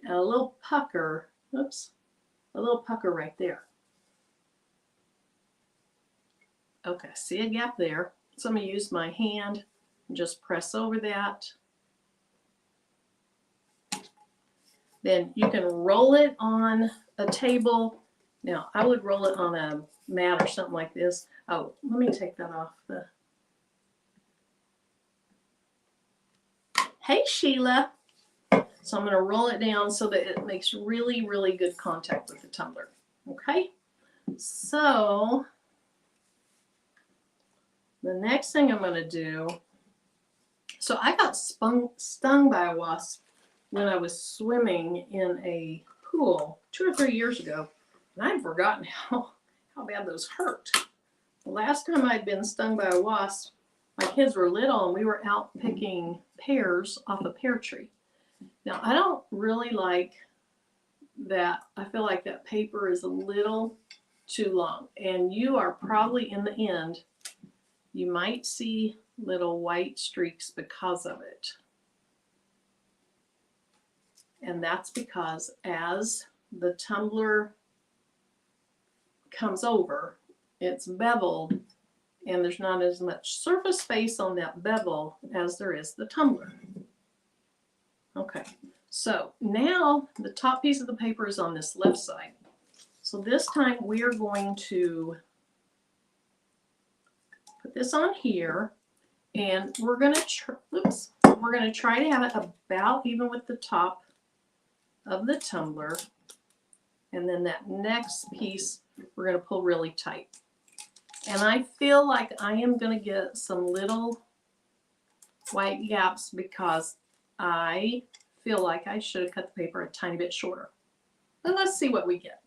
and a little pucker. Oops, a little pucker right there. Okay, see a gap there. So I'm going to use my hand and just press over that. Then you can roll it on a table. Now, I would roll it on a mat or something like this. Oh, let me take that off. Hey, Sheila. So I'm going to roll it down so that it makes really, really good contact with the tumbler. Okay? So the next thing I'm going to do, so I got stung by a wasp when I was swimming in a pool 2 or 3 years ago, and I'd forgotten how bad those hurt. The last time I'd been stung by a wasp, my kids were little and we were out picking pears off a pear tree. Now, I don't really like that. I feel like that paper is a little too long, and you are probably in the end, you might see little white streaks because of it. And that's because as the tumbler comes over, it's beveled and there's not as much surface space on that bevel as there is the tumbler. Okay, so now the top piece of the paper is on this left side. So this time we are going to put this on here And we're gonna try to have it about even with the top of the tumbler. And then that next piece, we're gonna pull really tight. And I feel like I am gonna get some little white gaps because I feel like I should have cut the paper a tiny bit shorter. But let's see what we get.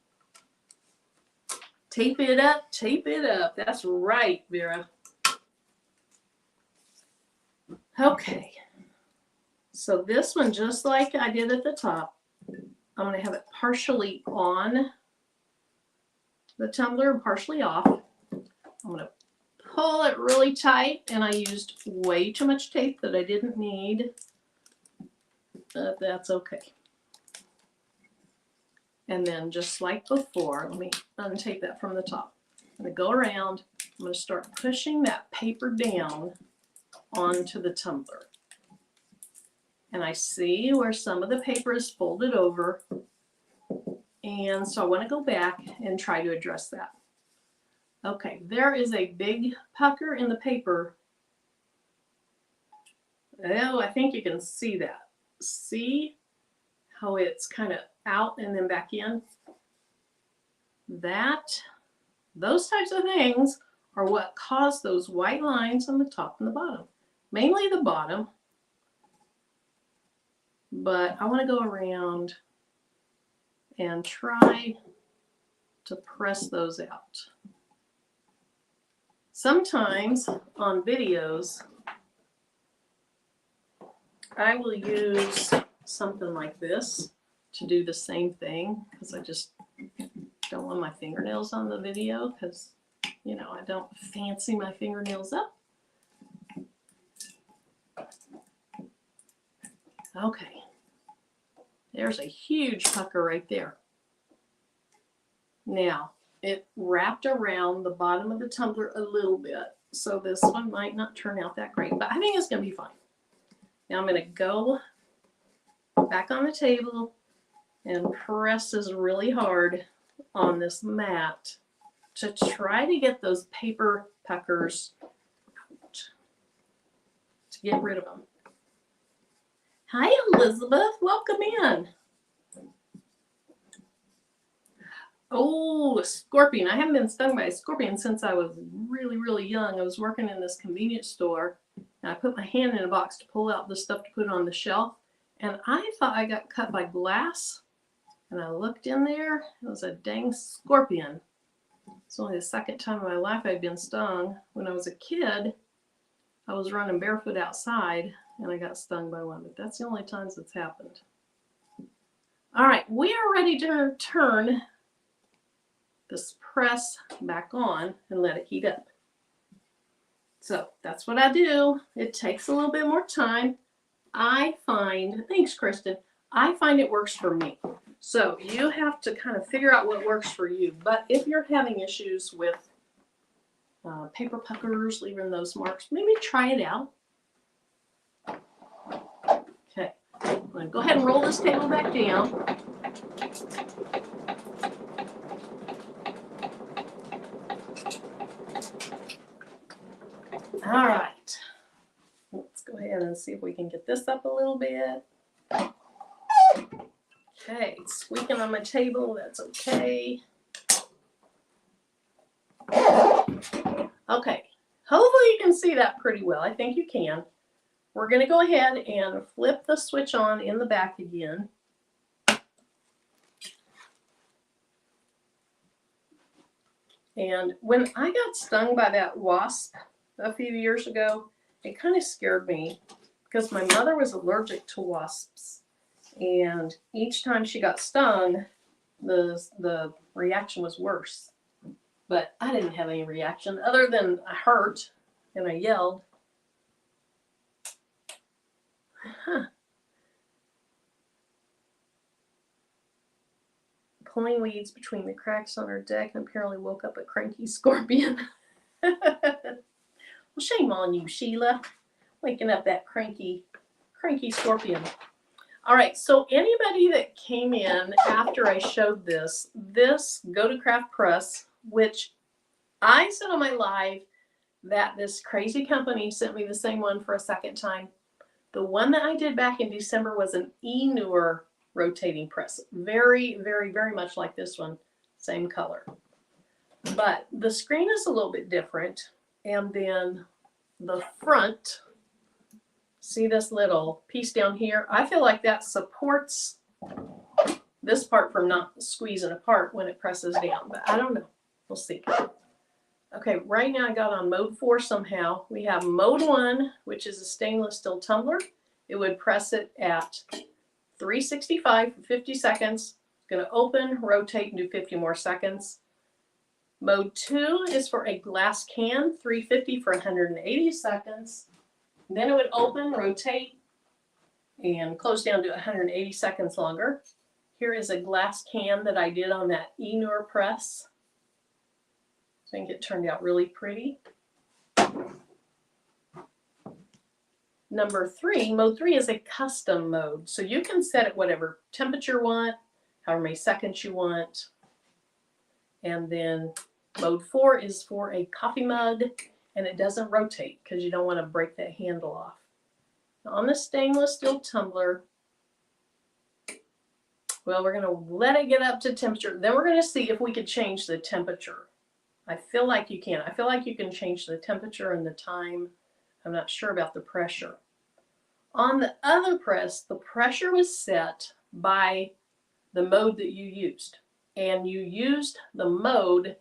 Tape it up, tape it up. That's right, Vera. Okay. So this one, just like I did at the top, I'm going to have it partially on the tumbler and partially off. I'm going to pull it really tight, and I used way too much tape that I didn't need, but that's okay. And then just like before, let me untape that from the top. I'm going to go around. I'm going to start pushing that paper down onto the tumbler. And I see where some of the paper is folded over. And so I want to go back and try to address that. Okay, there is a big pucker in the paper. Oh, I think you can see that. See how it's kind of out and then back in? Those types of things are what cause those white lines on the top and the bottom. Mainly the bottom. But I want to go around and try to press those out. Sometimes on videos, I will use something like this to do the same thing because I just don't want my fingernails on the video because, you know, I don't fancy my fingernails up. Okay. There's a huge pucker right there. Now, it wrapped around the bottom of the tumbler a little bit, so this one might not turn out that great, but I think it's going to be fine. Now I'm going to go back on the table and press this really hard on this mat to try to get those paper puckers out, to get rid of them. Hi, Elizabeth. Welcome in. Oh, scorpion. I haven't been stung by a scorpion since I was really, really young. I was working in this convenience store, and I put my hand in a box to pull out the stuff to put on the shelf, and I thought I got cut by glass, and I looked in there. It was a dang scorpion. It's only the second time in my life I'd been stung. When I was a kid, I was running barefoot outside, and I got stung by one, but that's the only times it's happened. All right, we are ready to turn this press back on and let it heat up. So that's what I do. It takes a little bit more time. I find, thanks Kristen, I find it works for me. So you have to kind of figure out what works for you. But if you're having issues with paper puckers, leaving those marks, maybe try it out. Okay, I'm going to go ahead and roll this table back down. All right, let's go ahead and see if we can get this up a little bit. Okay, it's squeaking on my table, that's okay. Okay, hopefully you can see that pretty well. I think you can. We're going to go ahead and flip the switch on in the back again. And when I got stung by that wasp a few years ago, it kind of scared me because my mother was allergic to wasps. And each time she got stung, the reaction was worse. But I didn't have any reaction other than I hurt and I yelled. Huh. Pulling weeds between the cracks on her deck and apparently woke up a cranky scorpion. Well, shame on you, Sheila, waking up that cranky scorpion. All right, so anybody that came in after I showed this Go to Craft Press, which I said on my live that this crazy company sent me the same one for a second time. The one that I did back in December was an E-Newer rotating press. Very, very, very much like this one. Same color. But the screen is a little bit different. And then the front, see this little piece down here? I feel like that supports this part from not squeezing apart when it presses down. But I don't know. We'll see. Okay, right now I got on mode 4 somehow. We have mode 1, which is a stainless steel tumbler. It would press it at 365 for 50 seconds. It's going to open, rotate, and do 50 more seconds. Mode 2 is for a glass can, 350 for 180 seconds. Then it would open, rotate, and close down to 180 seconds longer. Here is a glass can that I did on that E-Newer press. I think it turned out really pretty. Number 3, mode 3 is a custom mode. So you can set it whatever temperature you want, however many seconds you want. And then mode 4 is for a coffee mug, and it doesn't rotate because you don't want to break that handle off. Now on the stainless steel tumbler, well, we're going to let it get up to temperature. Then we're going to see if we could change the temperature. I feel like you can. I feel like you can change the temperature and the time. I'm not sure about the pressure. On the other press, the pressure was set by the mode that you used. And you used the mode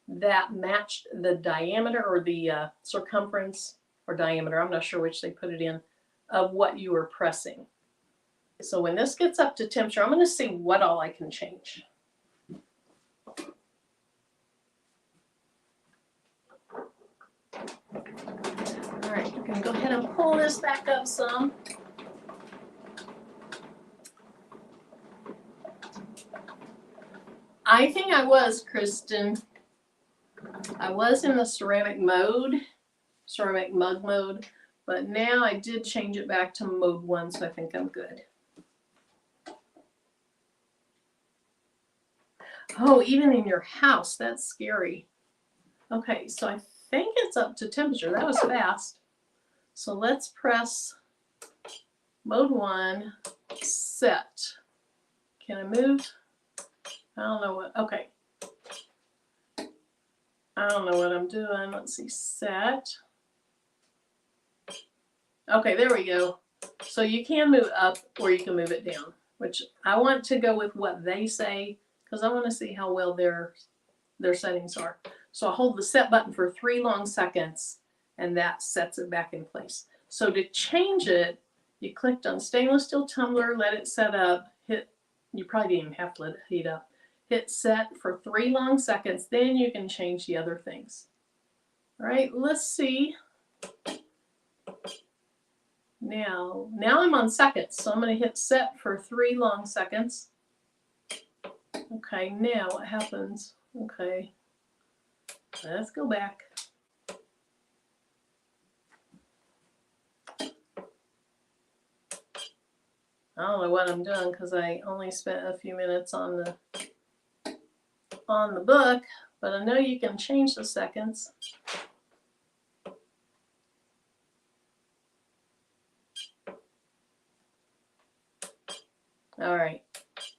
that matched the diameter or the circumference or diameter, I'm not sure which they put it in, of what you were pressing. So when this gets up to temperature, I'm going to see what all I can change. All right, I'm going to go ahead and pull this back up some. I think I was, Kristen. I was in the ceramic mode, ceramic mug mode, but now I did change it back to mode 1, so I think I'm good. Oh, even in your house, that's scary. Okay, so I think it's up to temperature. That was fast. So let's press mode 1, set. Can I move? I don't know what, okay. I don't know what I'm doing. Let's see, set. Okay, there we go. So you can move up or you can move it down, which I want to go with what they say because I want to see how well their settings are. So I hold the set button for 3 long seconds and that sets it back in place. So to change it, you clicked on stainless steel tumbler, let it set up, hit, you probably didn't even have to let it heat up. Hit set for 3 long seconds, then you can change the other things. All right, let's see. Now I'm on seconds, so I'm going to hit set for 3 long seconds. Okay, now what happens? Okay, let's go back. I don't know what I'm doing because I only spent a few minutes on the book, but I know you can change the seconds. All right.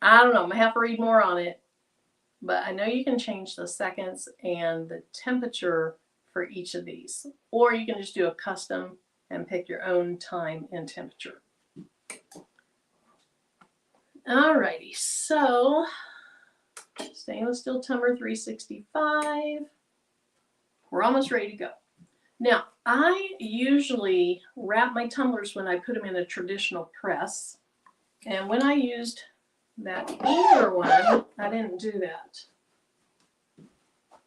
I don't know. I'm going to have to read more on it, but I know you can change the seconds and the temperature for each of these, or you can just do a custom and pick your own time and temperature. All righty. So stainless steel tumbler 365. We're almost ready to go. Now, I usually wrap my tumblers when I put them in a traditional press. And when I used that older one, I didn't do that.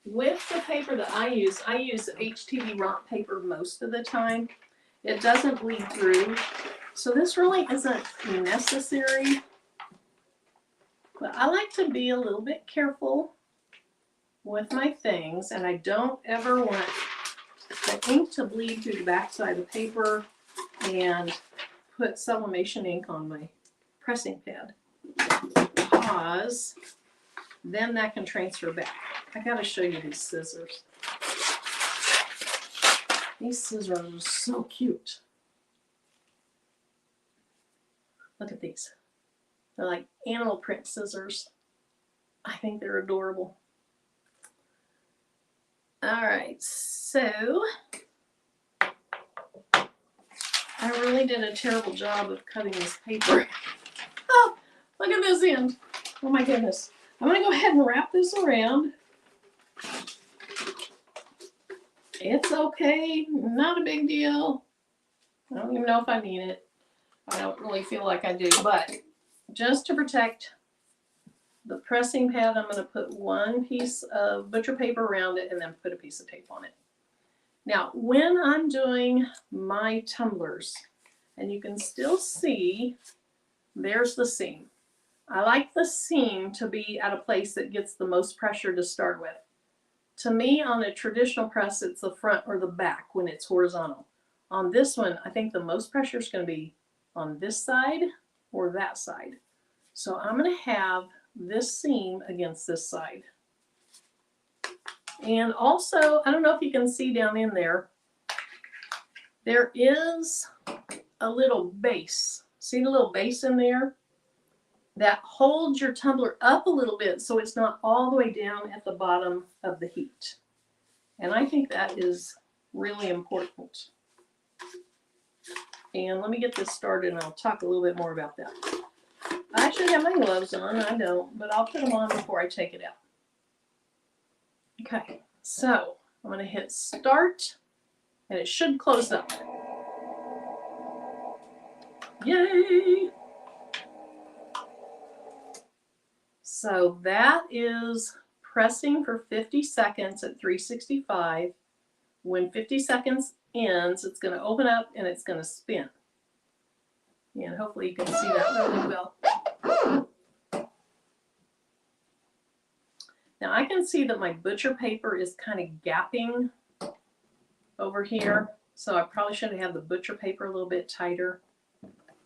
With the paper that I use HTV Romp paper most of the time. It doesn't bleed through. So this really isn't necessary. But I like to be a little bit careful with my things, and I don't ever want the ink to bleed through the backside of the paper and put sublimation ink on my pressing pad, because then that can transfer back. I gotta show you these scissors. These scissors are so cute. Look at these. They're like animal print scissors. I think they're adorable. All right, so I really did a terrible job of cutting this paper. Oh, look at this end. Oh my goodness. I'm going to go ahead and wrap this around. It's okay, not a big deal. I don't even know if I need it. I don't really feel like I do, but just to protect the pressing pad, I'm going to put one piece of butcher paper around it and then put a piece of tape on it. Now, when I'm doing my tumblers, and you can still see, there's the seam. I like the seam to be at a place that gets the most pressure to start with. To me, on a traditional press, it's the front or the back when it's horizontal. On this one, I think the most pressure is going to be on this side or that side. So I'm going to have this seam against this side. And also, I don't know if you can see down in there, there is a little base. See the little base in there? That holds your tumbler up a little bit so it's not all the way down at the bottom of the heat. And I think that is really important. And let me get this started and I'll talk a little bit more about that. I should have my gloves on. I don't, but I'll put them on before I take it out. Okay, so I'm going to hit start and it should close up. Yay! So that is pressing for 50 seconds at 365. When 50 seconds ends, it's going to open up and it's going to spin. And hopefully you can see that really well. Now I can see that my butcher paper is kind of gapping over here. So I probably should have had the butcher paper a little bit tighter.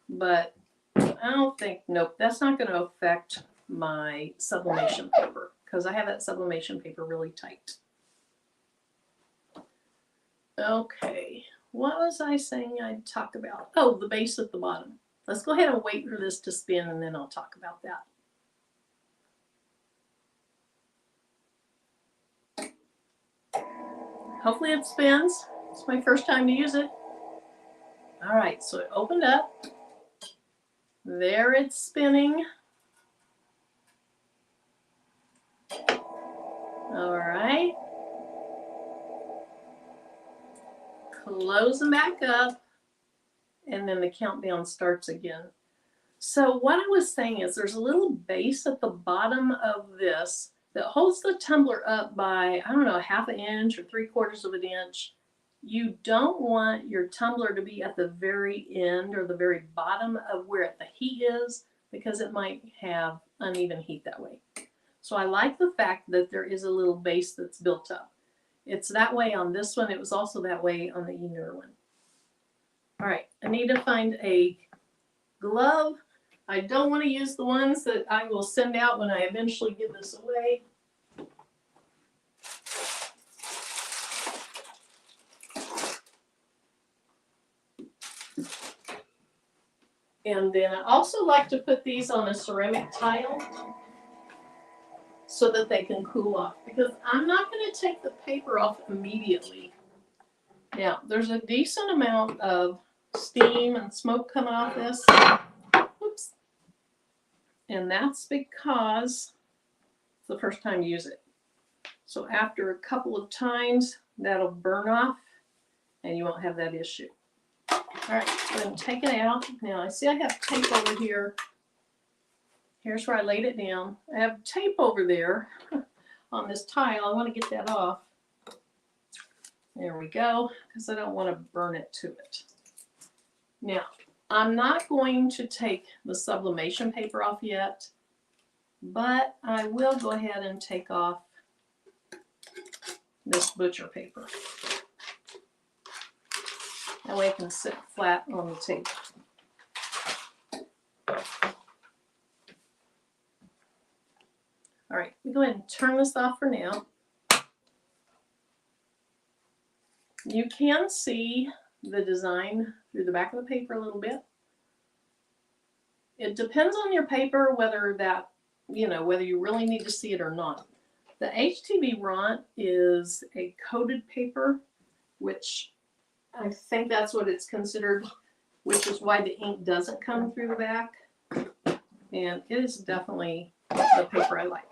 But I don't think, nope, that's not going to affect my sublimation paper because I have that sublimation paper really tight. Okay, what was I saying I'd talk about? Oh, the base at the bottom. Let's go ahead and wait for this to spin and then I'll talk about that. Hopefully it spins. It's my first time to use it. All right, so it opened up. There it's spinning. All right. Close them back up. And then the countdown starts again. So what I was saying is there's a little base at the bottom of this that holds the tumbler up by, I don't know, 1/2 inch or 3/4 of an inch. You don't want your tumbler to be at the very end or the very bottom of where the heat is because it might have uneven heat that way. So I like the fact that there is a little base that's built up. It's that way on this one. It was also that way on the E-Nur one. All right, I need to find a glove. I don't want to use the ones that I will send out when I eventually give this away. And then I also like to put these on a ceramic tile so that they can cool off because I'm not going to take the paper off immediately. Now, there's a decent amount of steam and smoke coming off this. Whoops. And that's because it's the first time you use it. So after a couple of times, that'll burn off and you won't have that issue. All right, go ahead and take it out. Now, I see I have tape over here. Here's where I laid it down. I have tape over there on this tile. I want to get that off. There we go, because I don't want to burn it to it. Now, I'm not going to take the sublimation paper off yet, but I will go ahead and take off this butcher paper. That way it can sit flat on the table. All right, we go ahead and turn this off for now. You can see the design through the back of the paper a little bit. It depends on your paper whether that, whether you really need to see it or not. The HTV Ront is a coated paper, which I think that's what it's considered, which is why the ink doesn't come through the back. And it is definitely the paper I like.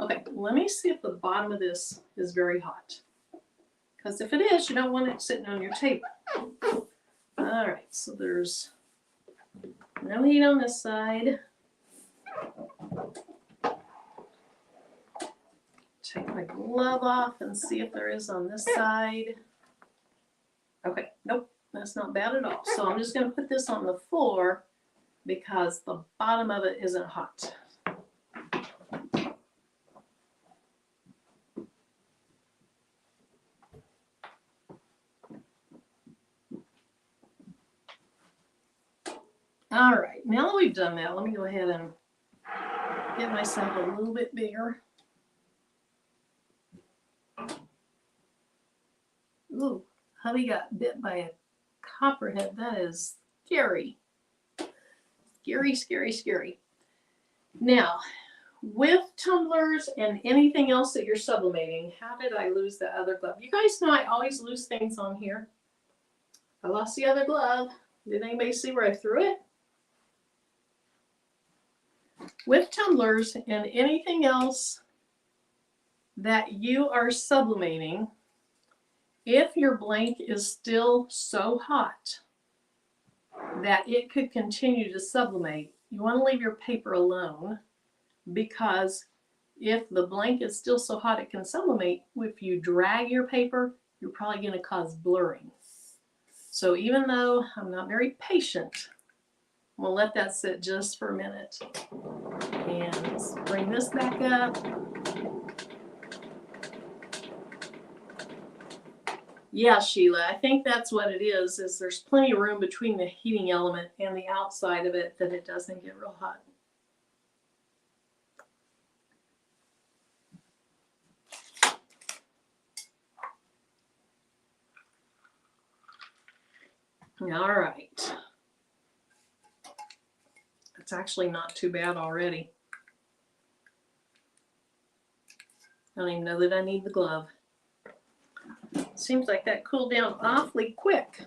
Okay, let me see if the bottom of this is very hot. Because if it is, you don't want it sitting on your table. All right, so there's no heat on this side. Take my glove off and see if there is on this side. Okay, nope, that's not bad at all. So I'm just going to put this on the floor because the bottom of it isn't hot. All right, now that we've done that, let me go ahead and get myself a little bit bigger. Ooh, hubby got bit by a copperhead. That is scary. Scary, scary, scary. Now, with tumblers and anything else that you're sublimating, how did I lose the other glove? You guys know I always lose things on here. I lost the other glove. Did anybody see where I threw it? With tumblers and anything else that you are sublimating, if your blank is still so hot that it could continue to sublimate, you want to leave your paper alone, because if the blank is still so hot it can sublimate, if you drag your paper, you're probably going to cause blurring. So even though I'm not very patient, we'll let that sit just for a minute. And let's bring this back up. Yeah, Sheila, I think that's what it is there's plenty of room between the heating element and the outside of it that it doesn't get real hot. All right. It's actually not too bad already. I don't even know that I need the glove. Seems like that cooled down awfully quick.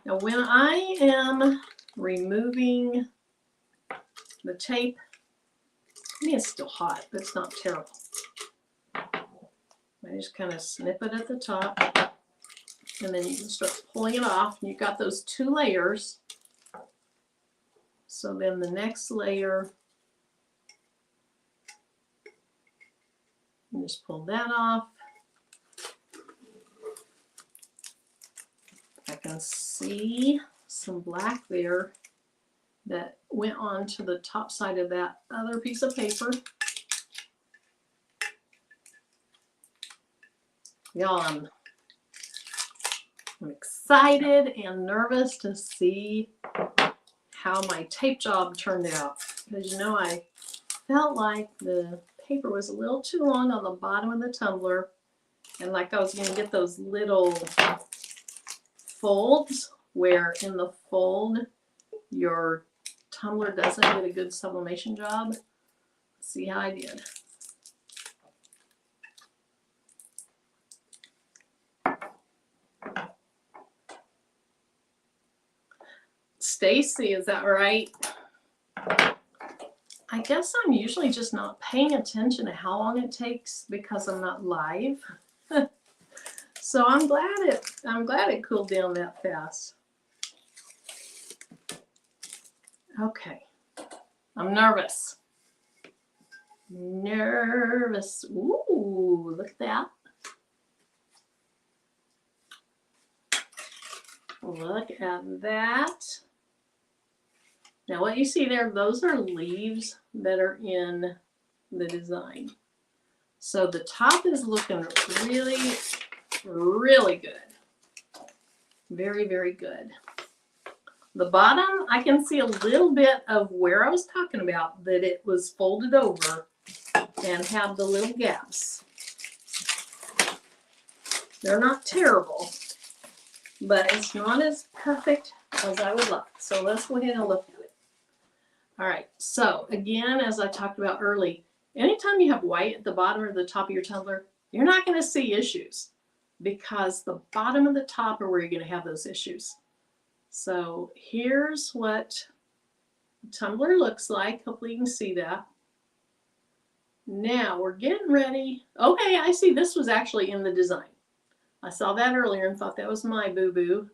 Now when I am removing the tape, I mean, it's still hot, but it's not terrible. I just kind of snip it at the top, and then you can start pulling it off. And you've got those two layers. So then the next layer, you just pull that off. I can see some black there that went on to the top side of that other piece of paper. Y'all, I'm excited and nervous to see how my tape job turned out. Because I felt like the paper was a little too long on the bottom of the tumbler, and like I was going to get those little folds where in the fold your tumbler doesn't get a good sublimation job. See how I did. Stacy, is that right? I guess I'm usually just not paying attention to how long it takes because I'm not live. So I'm glad it cooled down that fast. Okay. I'm nervous. Nervous. Ooh, look at that. Look at that. Now what you see there, those are leaves that are in the design. So the top is looking really, really good. Very, very good. The bottom, I can see a little bit of where I was talking about, that it was folded over and have the little gaps. They're not terrible, but it's not as perfect as I would like. So let's go ahead and look at it. All right, so again, as I talked about early, anytime you have white at the bottom or the top of your tumbler, you're not going to see issues because the bottom and the top are where you're going to have those issues. So here's what the tumbler looks like. Hopefully you can see that. Now we're getting ready. Okay, I see this was actually in the design. I saw that earlier and thought that was my boo-boo.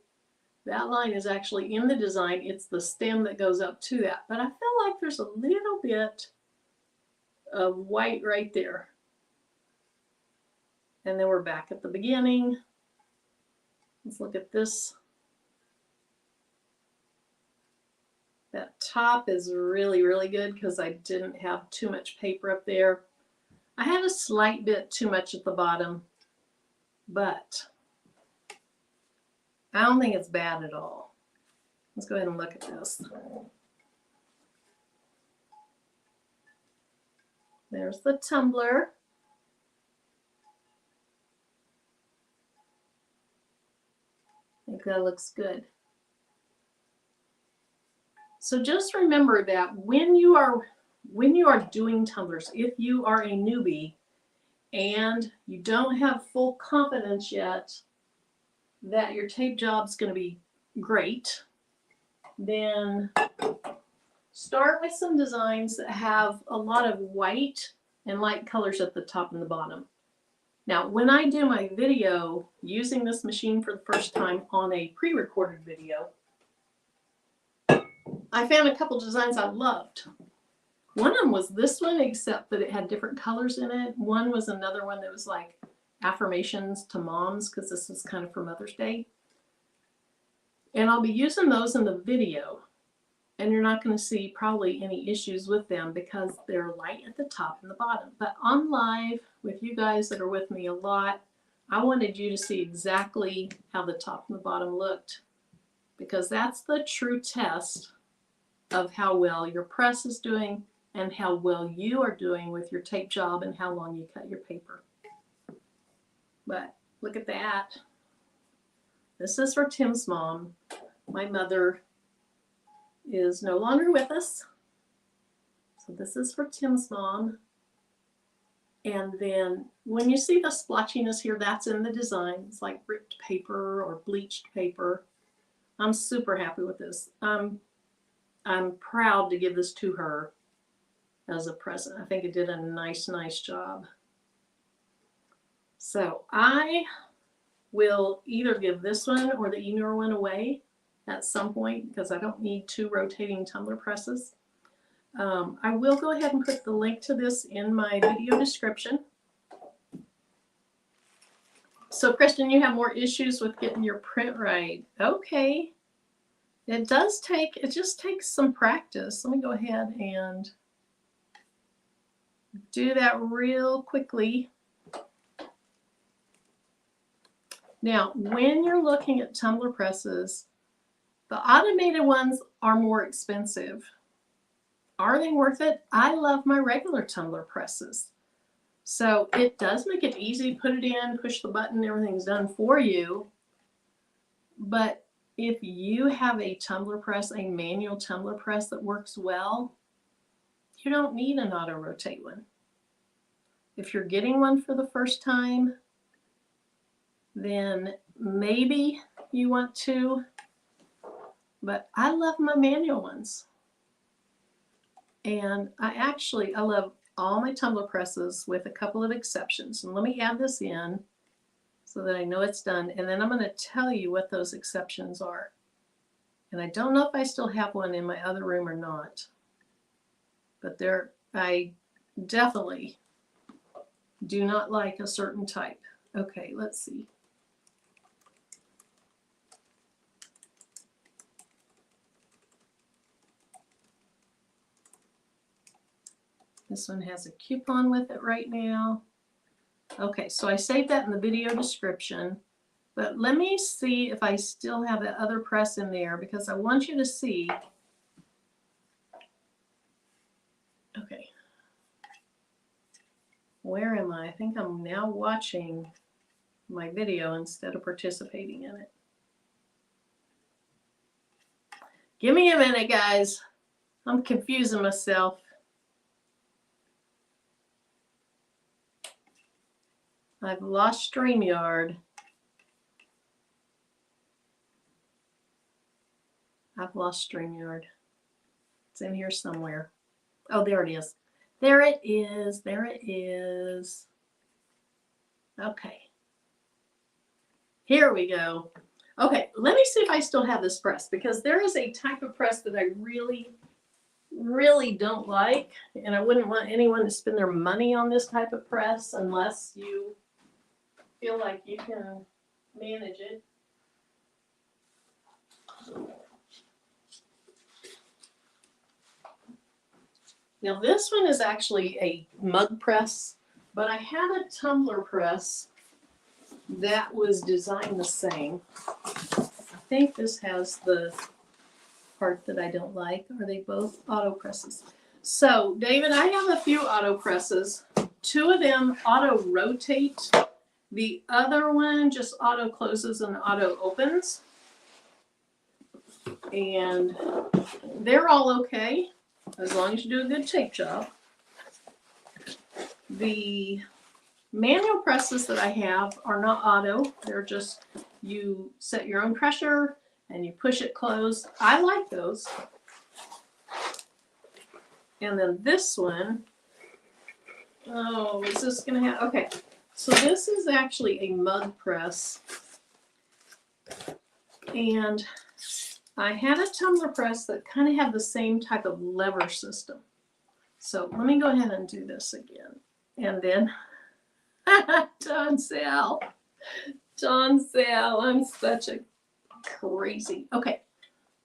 That line is actually in the design. It's the stem that goes up to that. But I feel like there's a little bit of white right there. And then we're back at the beginning. Let's look at this. That top is really, really good because I didn't have too much paper up there. I had a slight bit too much at the bottom, but I don't think it's bad at all. Let's go ahead and look at this. There's the tumbler. I think that looks good. So just remember that when you are doing tumblers, if you are a newbie and you don't have full confidence yet that your tape job's going to be great, then start with some designs that have a lot of white and light colors at the top and the bottom. Now, when I do my video using this machine for the first time on a pre-recorded video, I found a couple designs I loved. One of them was this one, except that it had different colors in it. One was another one that was like affirmations to moms, because this is kind of for Mother's Day. And I'll be using those in the video. And you're not going to see probably any issues with them because they're light at the top and the bottom. But on live, with you guys that are with me a lot, I wanted you to see exactly how the top and the bottom looked, because that's the true test of how well your press is doing and how well you are doing with your tape job and how long you cut your paper. But look at that. This is for Tim's mom. My mother is no longer with us. So this is for Tim's mom. And then when you see the splotchiness here, that's in the design. It's like ripped paper or bleached paper. I'm super happy with this. I'm proud to give this to her as a present. I think it did a nice job. So I will either give this one or the e-mirror one away at some point because I don't need 2 rotating tumbler presses. I will go ahead and put the link to this in my video description. So Kristen, you have more issues with getting your print right. Okay. It just takes some practice. Let me go ahead and do that real quickly. Now, when you're looking at tumbler presses, the automated ones are more expensive. Are they worth it? I love my regular tumbler presses. So it does make it easy. Put it in, push the button, everything's done for you. But if you have a tumbler press, a manual tumbler press that works well, you don't need an auto rotate one. If you're getting one for the first time, then maybe you want to, but I love my manual ones. And I love all my tumbler presses with a couple of exceptions. And let me add this in so that I know it's done. And then I'm going to tell you what those exceptions are. And I don't know if I still have one in my other room or not. But I definitely do not like a certain type. Okay, let's see. This one has a coupon with it right now. Okay, so I saved that in the video description. But let me see if I still have that other press in there because I want you to see. Okay. Where am I? I think I'm now watching my video instead of participating in it. Give me a minute, guys. I'm confusing myself. I've lost StreamYard. I've lost StreamYard. It's in here somewhere. Oh, there it is. There it is. There it is. Okay. Here we go. Okay, let me see if I still have this press, because there is a type of press that I really, really don't like, and I wouldn't want anyone to spend their money on this type of press unless you feel like you can manage it. Now this one is actually a mug press, but I had a tumbler press that was designed the same. I think this has the part that I don't like. Are they both auto presses? So, David, I have a few auto presses. 2 of them auto rotate. The other one just auto closes and auto opens. And they're all okay, as long as you do a good tape job. The manual presses that I have are not auto. They're just, you set your own pressure and you push it closed. I like those. And then this one, oh, is this going to have, okay. So this is actually a mug press. And I had a tumbler press that kind of had the same type of lever system. So let me go ahead and do this again. And then, John Sal, I'm such a crazy. Okay,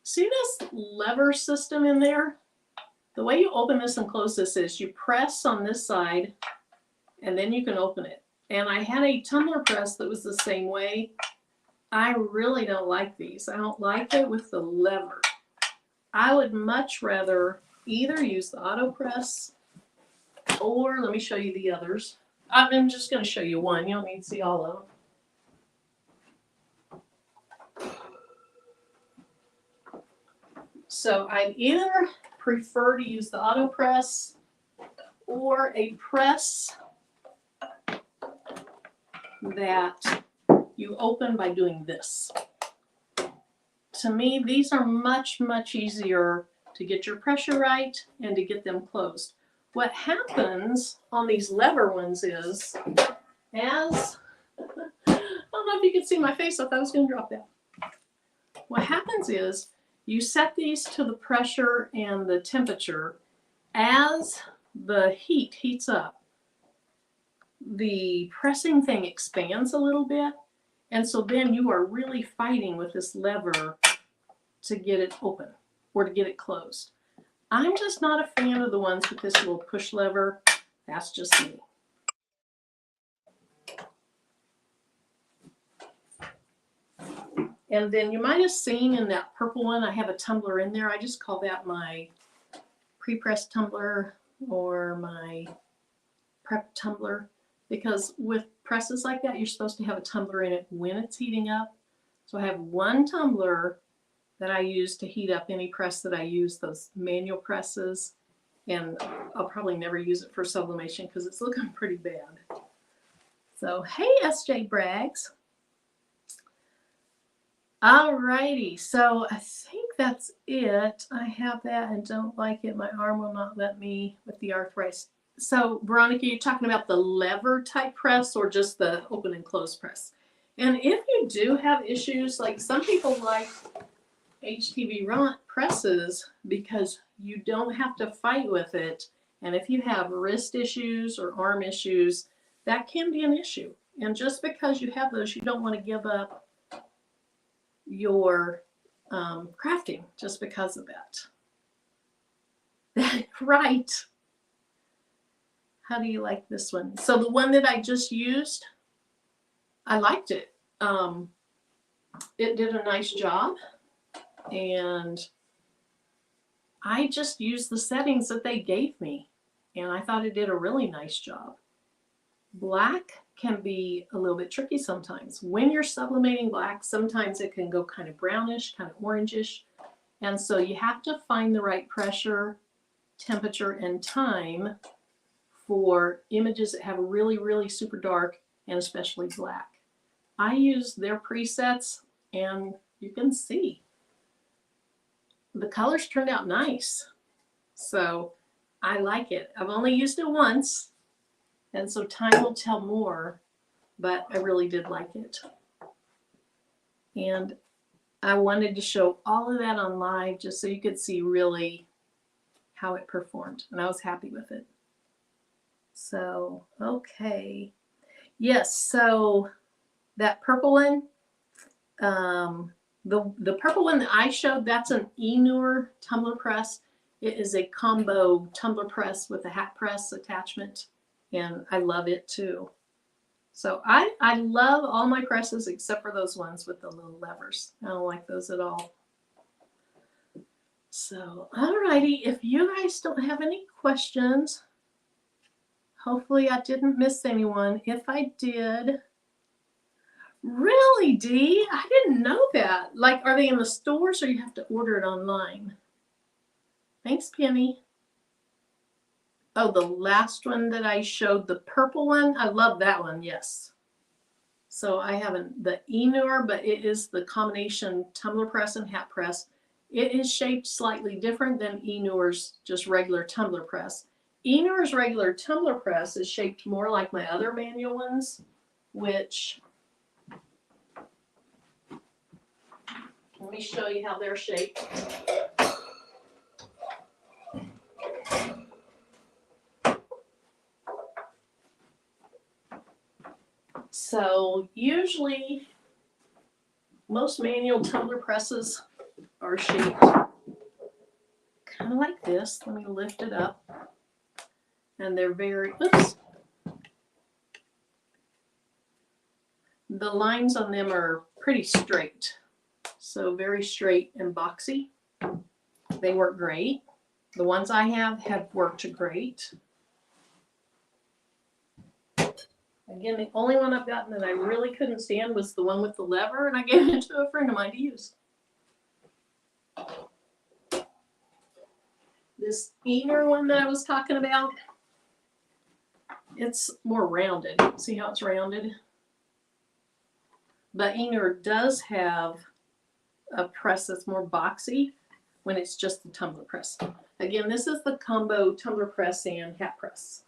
see this lever system in there? The way you open this and close this is you press on this side and then you can open it. And I had a tumbler press that was the same way. I really don't like these. I don't like it with the lever. I would much rather either use the auto press, or let me show you the others. I'm just going to show you one. You don't need to see all of them. So I either prefer to use the auto press or a press that you open by doing this. To me, these are much, much easier to get your pressure right and to get them closed. What happens on these lever ones is, as, I don't know if you can see my face, I thought I was going to drop that. What happens is, you set these to the pressure and the temperature. As the heat heats up, the pressing thing expands a little bit, and so then you are really fighting with this lever to get it open or to get it closed. I'm just not a fan of the ones with this little push lever. That's just me. And then you might have seen in that purple one, I have a tumbler in there. I just call that my pre-pressed tumbler or my prep tumbler, because with presses like that, you're supposed to have a tumbler in it when it's heating up. So I have one tumbler that I use to heat up any press that I use, those manual presses. And I'll probably never use it for sublimation because it's looking pretty bad. So, hey, SJ Braggs. Alrighty, so I think that's it. I have that and don't like it. My arm will not let me with the arthritis. So, Veronica, you're talking about the lever type press or just the open and close press? And if you do have issues, like some people like HTV presses because you don't have to fight with it. And if you have wrist issues or arm issues, that can be an issue. And just because you have those, you don't want to give up your crafting just because of that. Right. How do you like this one? So the one that I just used, I liked it. It did a nice job. And I just used the settings that they gave me. And I thought it did a really nice job. Black can be a little bit tricky sometimes. When you're sublimating black, sometimes it can go kind of brownish, kind of orangish. And so you have to find the right pressure, temperature, and time for images that have really, really super dark and especially black. I use their presets and you can see the colors turned out nice. So I like it. I've only used it once, and so time will tell more, but I really did like it. And I wanted to show all of that on live just so you could see really how it performed, and I was happy with it. So, okay. Yes, so that purple one, the purple one that I showed, that's an Enur tumbler press. It is a combo tumbler press with a hat press attachment, and I love it too. So I love all my presses except for those ones with the little levers. I don't like those at all. So, alrighty, if you guys don't have any questions, hopefully I didn't miss anyone. If I did, really, Dee? I didn't know that. Like, are they in the stores or you have to order it online? Thanks, Penny. Oh, the last one that I showed, the purple one, I love that one, yes. So I haven't, the Enur, but it is the combination tumbler press and hat press. It is shaped slightly different than Enur's just regular tumbler press. Enur's regular tumbler press is shaped more like my other manual ones, which, let me show you how they're shaped. So usually most manual tumbler presses are shaped kind of like this. Let me lift it up. And they're very, oops. The lines on them are pretty straight. So very straight and boxy. They work great. The ones I have worked great. Again, the only one I've gotten that I really couldn't stand was the one with the lever, and I gave it to a friend of mine to use. This Enur one that I was talking about, it's more rounded. See how it's rounded? But Enur does have a press that's more boxy when it's just the tumbler press. Again, this is the combo tumbler press and hat press.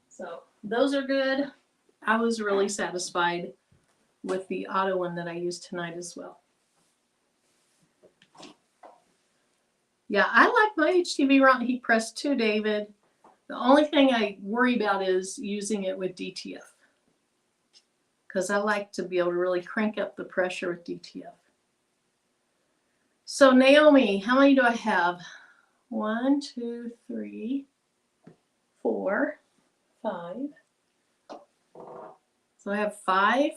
So those are good. I was really satisfied with the auto one that I used tonight as well. Yeah, I like my HTV Ront heat press too, David. The only thing I worry about is using it with DTF, because I like to be able to really crank up the pressure with DTF. So Naomi, how many do I have? 1, 2, 3, 4, 5. So I have 5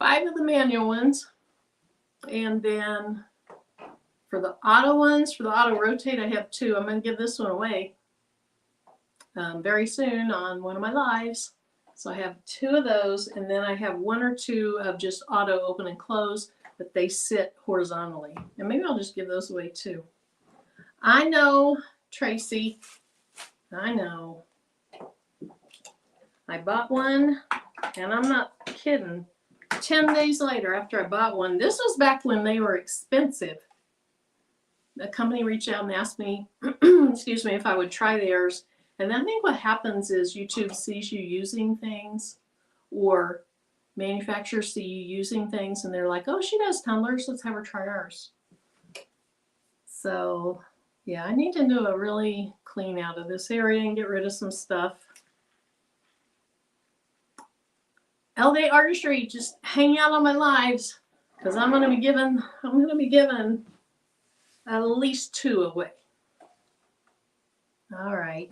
of the manual ones. And then for the auto ones, for the auto rotate, I have 2. I'm going to give this one away very soon on one of my lives. So I have 2 of those, and then I have 1 or 2 of just auto open and close, but they sit horizontally. And maybe I'll just give those away too. I know, Tracy, I know. I bought one, and I'm not kidding. 10 days later after I bought one, this was back when they were expensive. The company reached out and asked me, excuse me, if I would try theirs. And I think what happens is YouTube sees you using things, or manufacturers see you using things, and they're like, oh, she does tumblers, let's have her try ours. So yeah, I need to do a really clean out of this area and get rid of some stuff. LA Artistry, just hang out on my lives, because I'm gonna be giving at least 2 away. All right.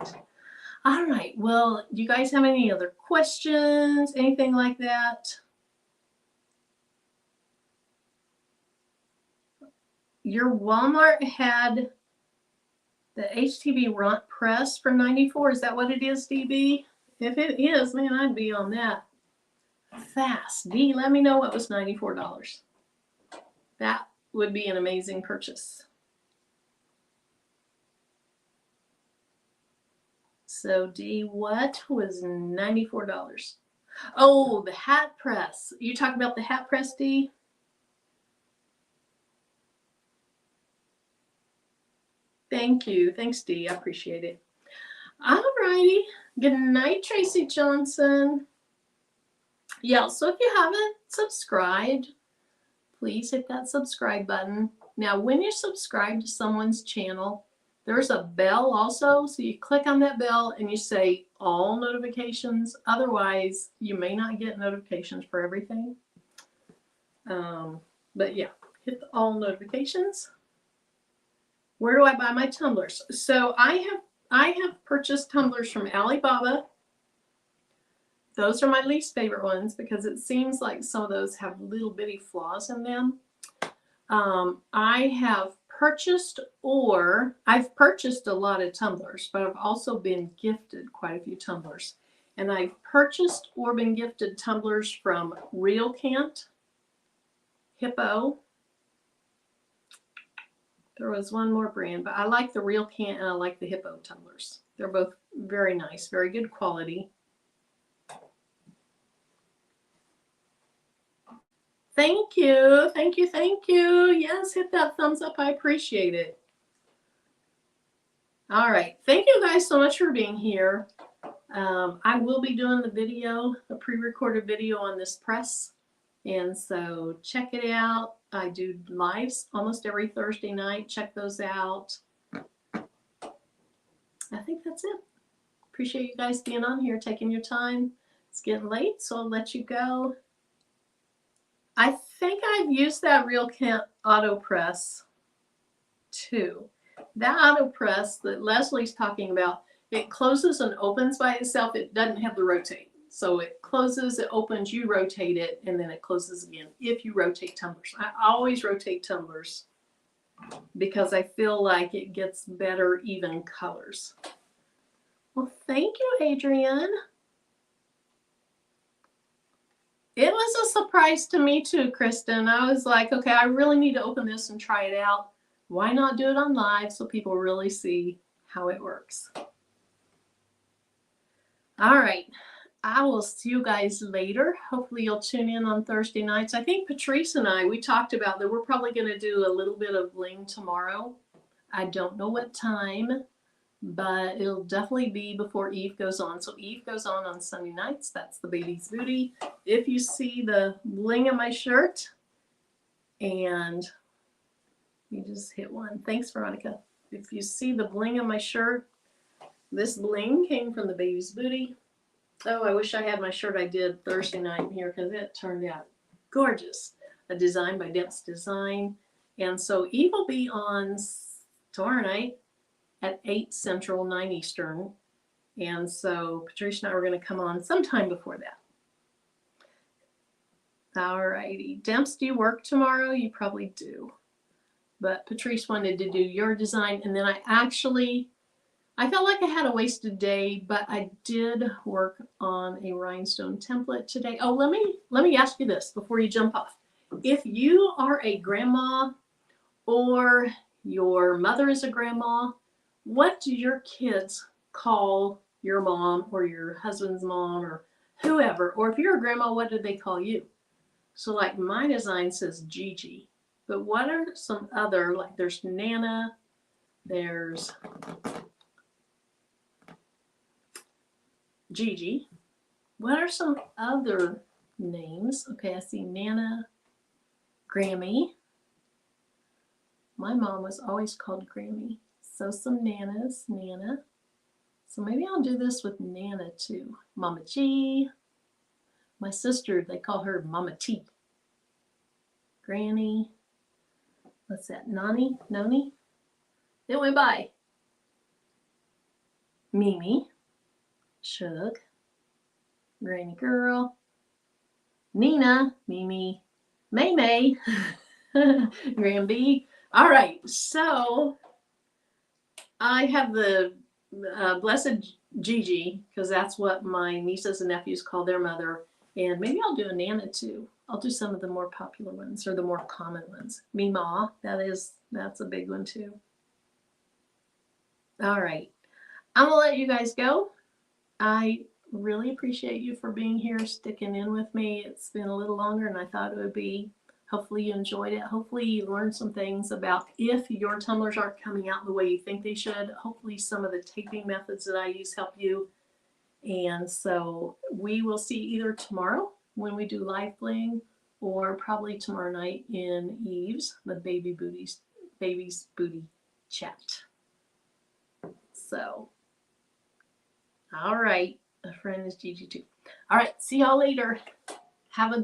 All right. Well, do you guys have any other questions? Anything like that? Your Walmart had the HTV Ront press for $94. Is that what it is, DB? If it is, man, I'd be on that fast. D, let me know what was $94. That would be an amazing purchase. So D, what was $94? Oh, the hat press. You talk about the hat press, D? Thank you. Thanks, D. I appreciate it. All righty. Good night, Tracy Johnson. Yeah, so if you haven't subscribed, please hit that subscribe button. Now, when you subscribe to someone's channel, there's a bell also. So you click on that bell and you say all notifications. Otherwise, you may not get notifications for everything. But yeah, hit the all notifications. Where do I buy my tumblers? So I have purchased tumblers from Alibaba. Those are my least favorite ones because it seems like some of those have little bitty flaws in them. I have purchased, or I've purchased a lot of tumblers, but I've also been gifted quite a few tumblers. And I've purchased or been gifted tumblers from Real Cant, Hippo. There was one more brand, but I like the Real Cant and I like the Hippo tumblers. They're both very nice, very good quality. Thank you. Thank you. Thank you. Yes, hit that thumbs up. I appreciate it. All right. Thank you guys so much for being here. I will be doing the video, a pre-recorded video on this press. And so check it out. I do lives almost every Thursday night. Check those out. I think that's it. Appreciate you guys being on here, taking your time. It's getting late, so I'll let you go. I think I've used that Real Cant auto press too. That auto press that Leslie's talking about, it closes and opens by itself. It doesn't have the rotate. So it closes, it opens, you rotate it, and then it closes again if you rotate tumblers. I always rotate tumblers because I feel like it gets better even colors. Well, thank you, Adrian. It was a surprise to me too, Kristen. I was like, okay, I really need to open this and try it out. Why not do it on live so people really see how it works? All right. I will see you guys later. Hopefully you'll tune in on Thursday nights. I think Patrice and I, we talked about that we're probably going to do a little bit of bling tomorrow. I don't know what time, but it'll definitely be before Eve goes on. So Eve goes on Sunday nights. That's the baby's booty. If you see the bling on my shirt, and you just hit one. Thanks, Veronica. If you see the bling on my shirt, this bling came from the baby's booty. Oh, I wish I had my shirt I did Thursday night here because it turned out gorgeous. A design by Depths Design. And so Eve will be on tomorrow night at 8 Central, 9 Eastern. And so Patricia and I are going to come on sometime before that. All righty. Demps, do you work tomorrow? You probably do. But Patrice wanted to do your design. And then I felt like I had a wasted day, but I did work on a rhinestone template today. Oh, let me ask you this before you jump off. If you are a grandma or your mother is a grandma, what do your kids call your mom or your husband's mom or whoever? Or if you're a grandma, what do they call you? So like my design says Gigi, but what are some other, like there's Nana, there's Gigi. What are some other names? Okay, I see Nana, Grammy. My mom was always called Grammy. So some Nanas, Nana. So maybe I'll do this with Nana too. Mama G. My sister, they call her Mama T. Granny. What's that? Nani? Noni? It went by. Mimi. Shug, Granny Girl, Nina, Mimi, May May, Granby. All right, so I have the Blessed Gigi, because that's what my nieces and nephews call their mother. And maybe I'll do a Nana too. I'll do some of the more popular ones or the more common ones. Mima, that's a big one too. All right. I'm going to let you guys go. I really appreciate you for being here, sticking in with me. It's been a little longer than I thought it would be. Hopefully you enjoyed it. Hopefully you learned some things about if your tumblers aren't coming out the way you think they should. Hopefully some of the taping methods that I use help you. And so we will see either tomorrow when we do live bling or probably tomorrow night in Eve's, the baby's booty chat. So, all right. A friend is Gigi too. All right. See y'all later. Have a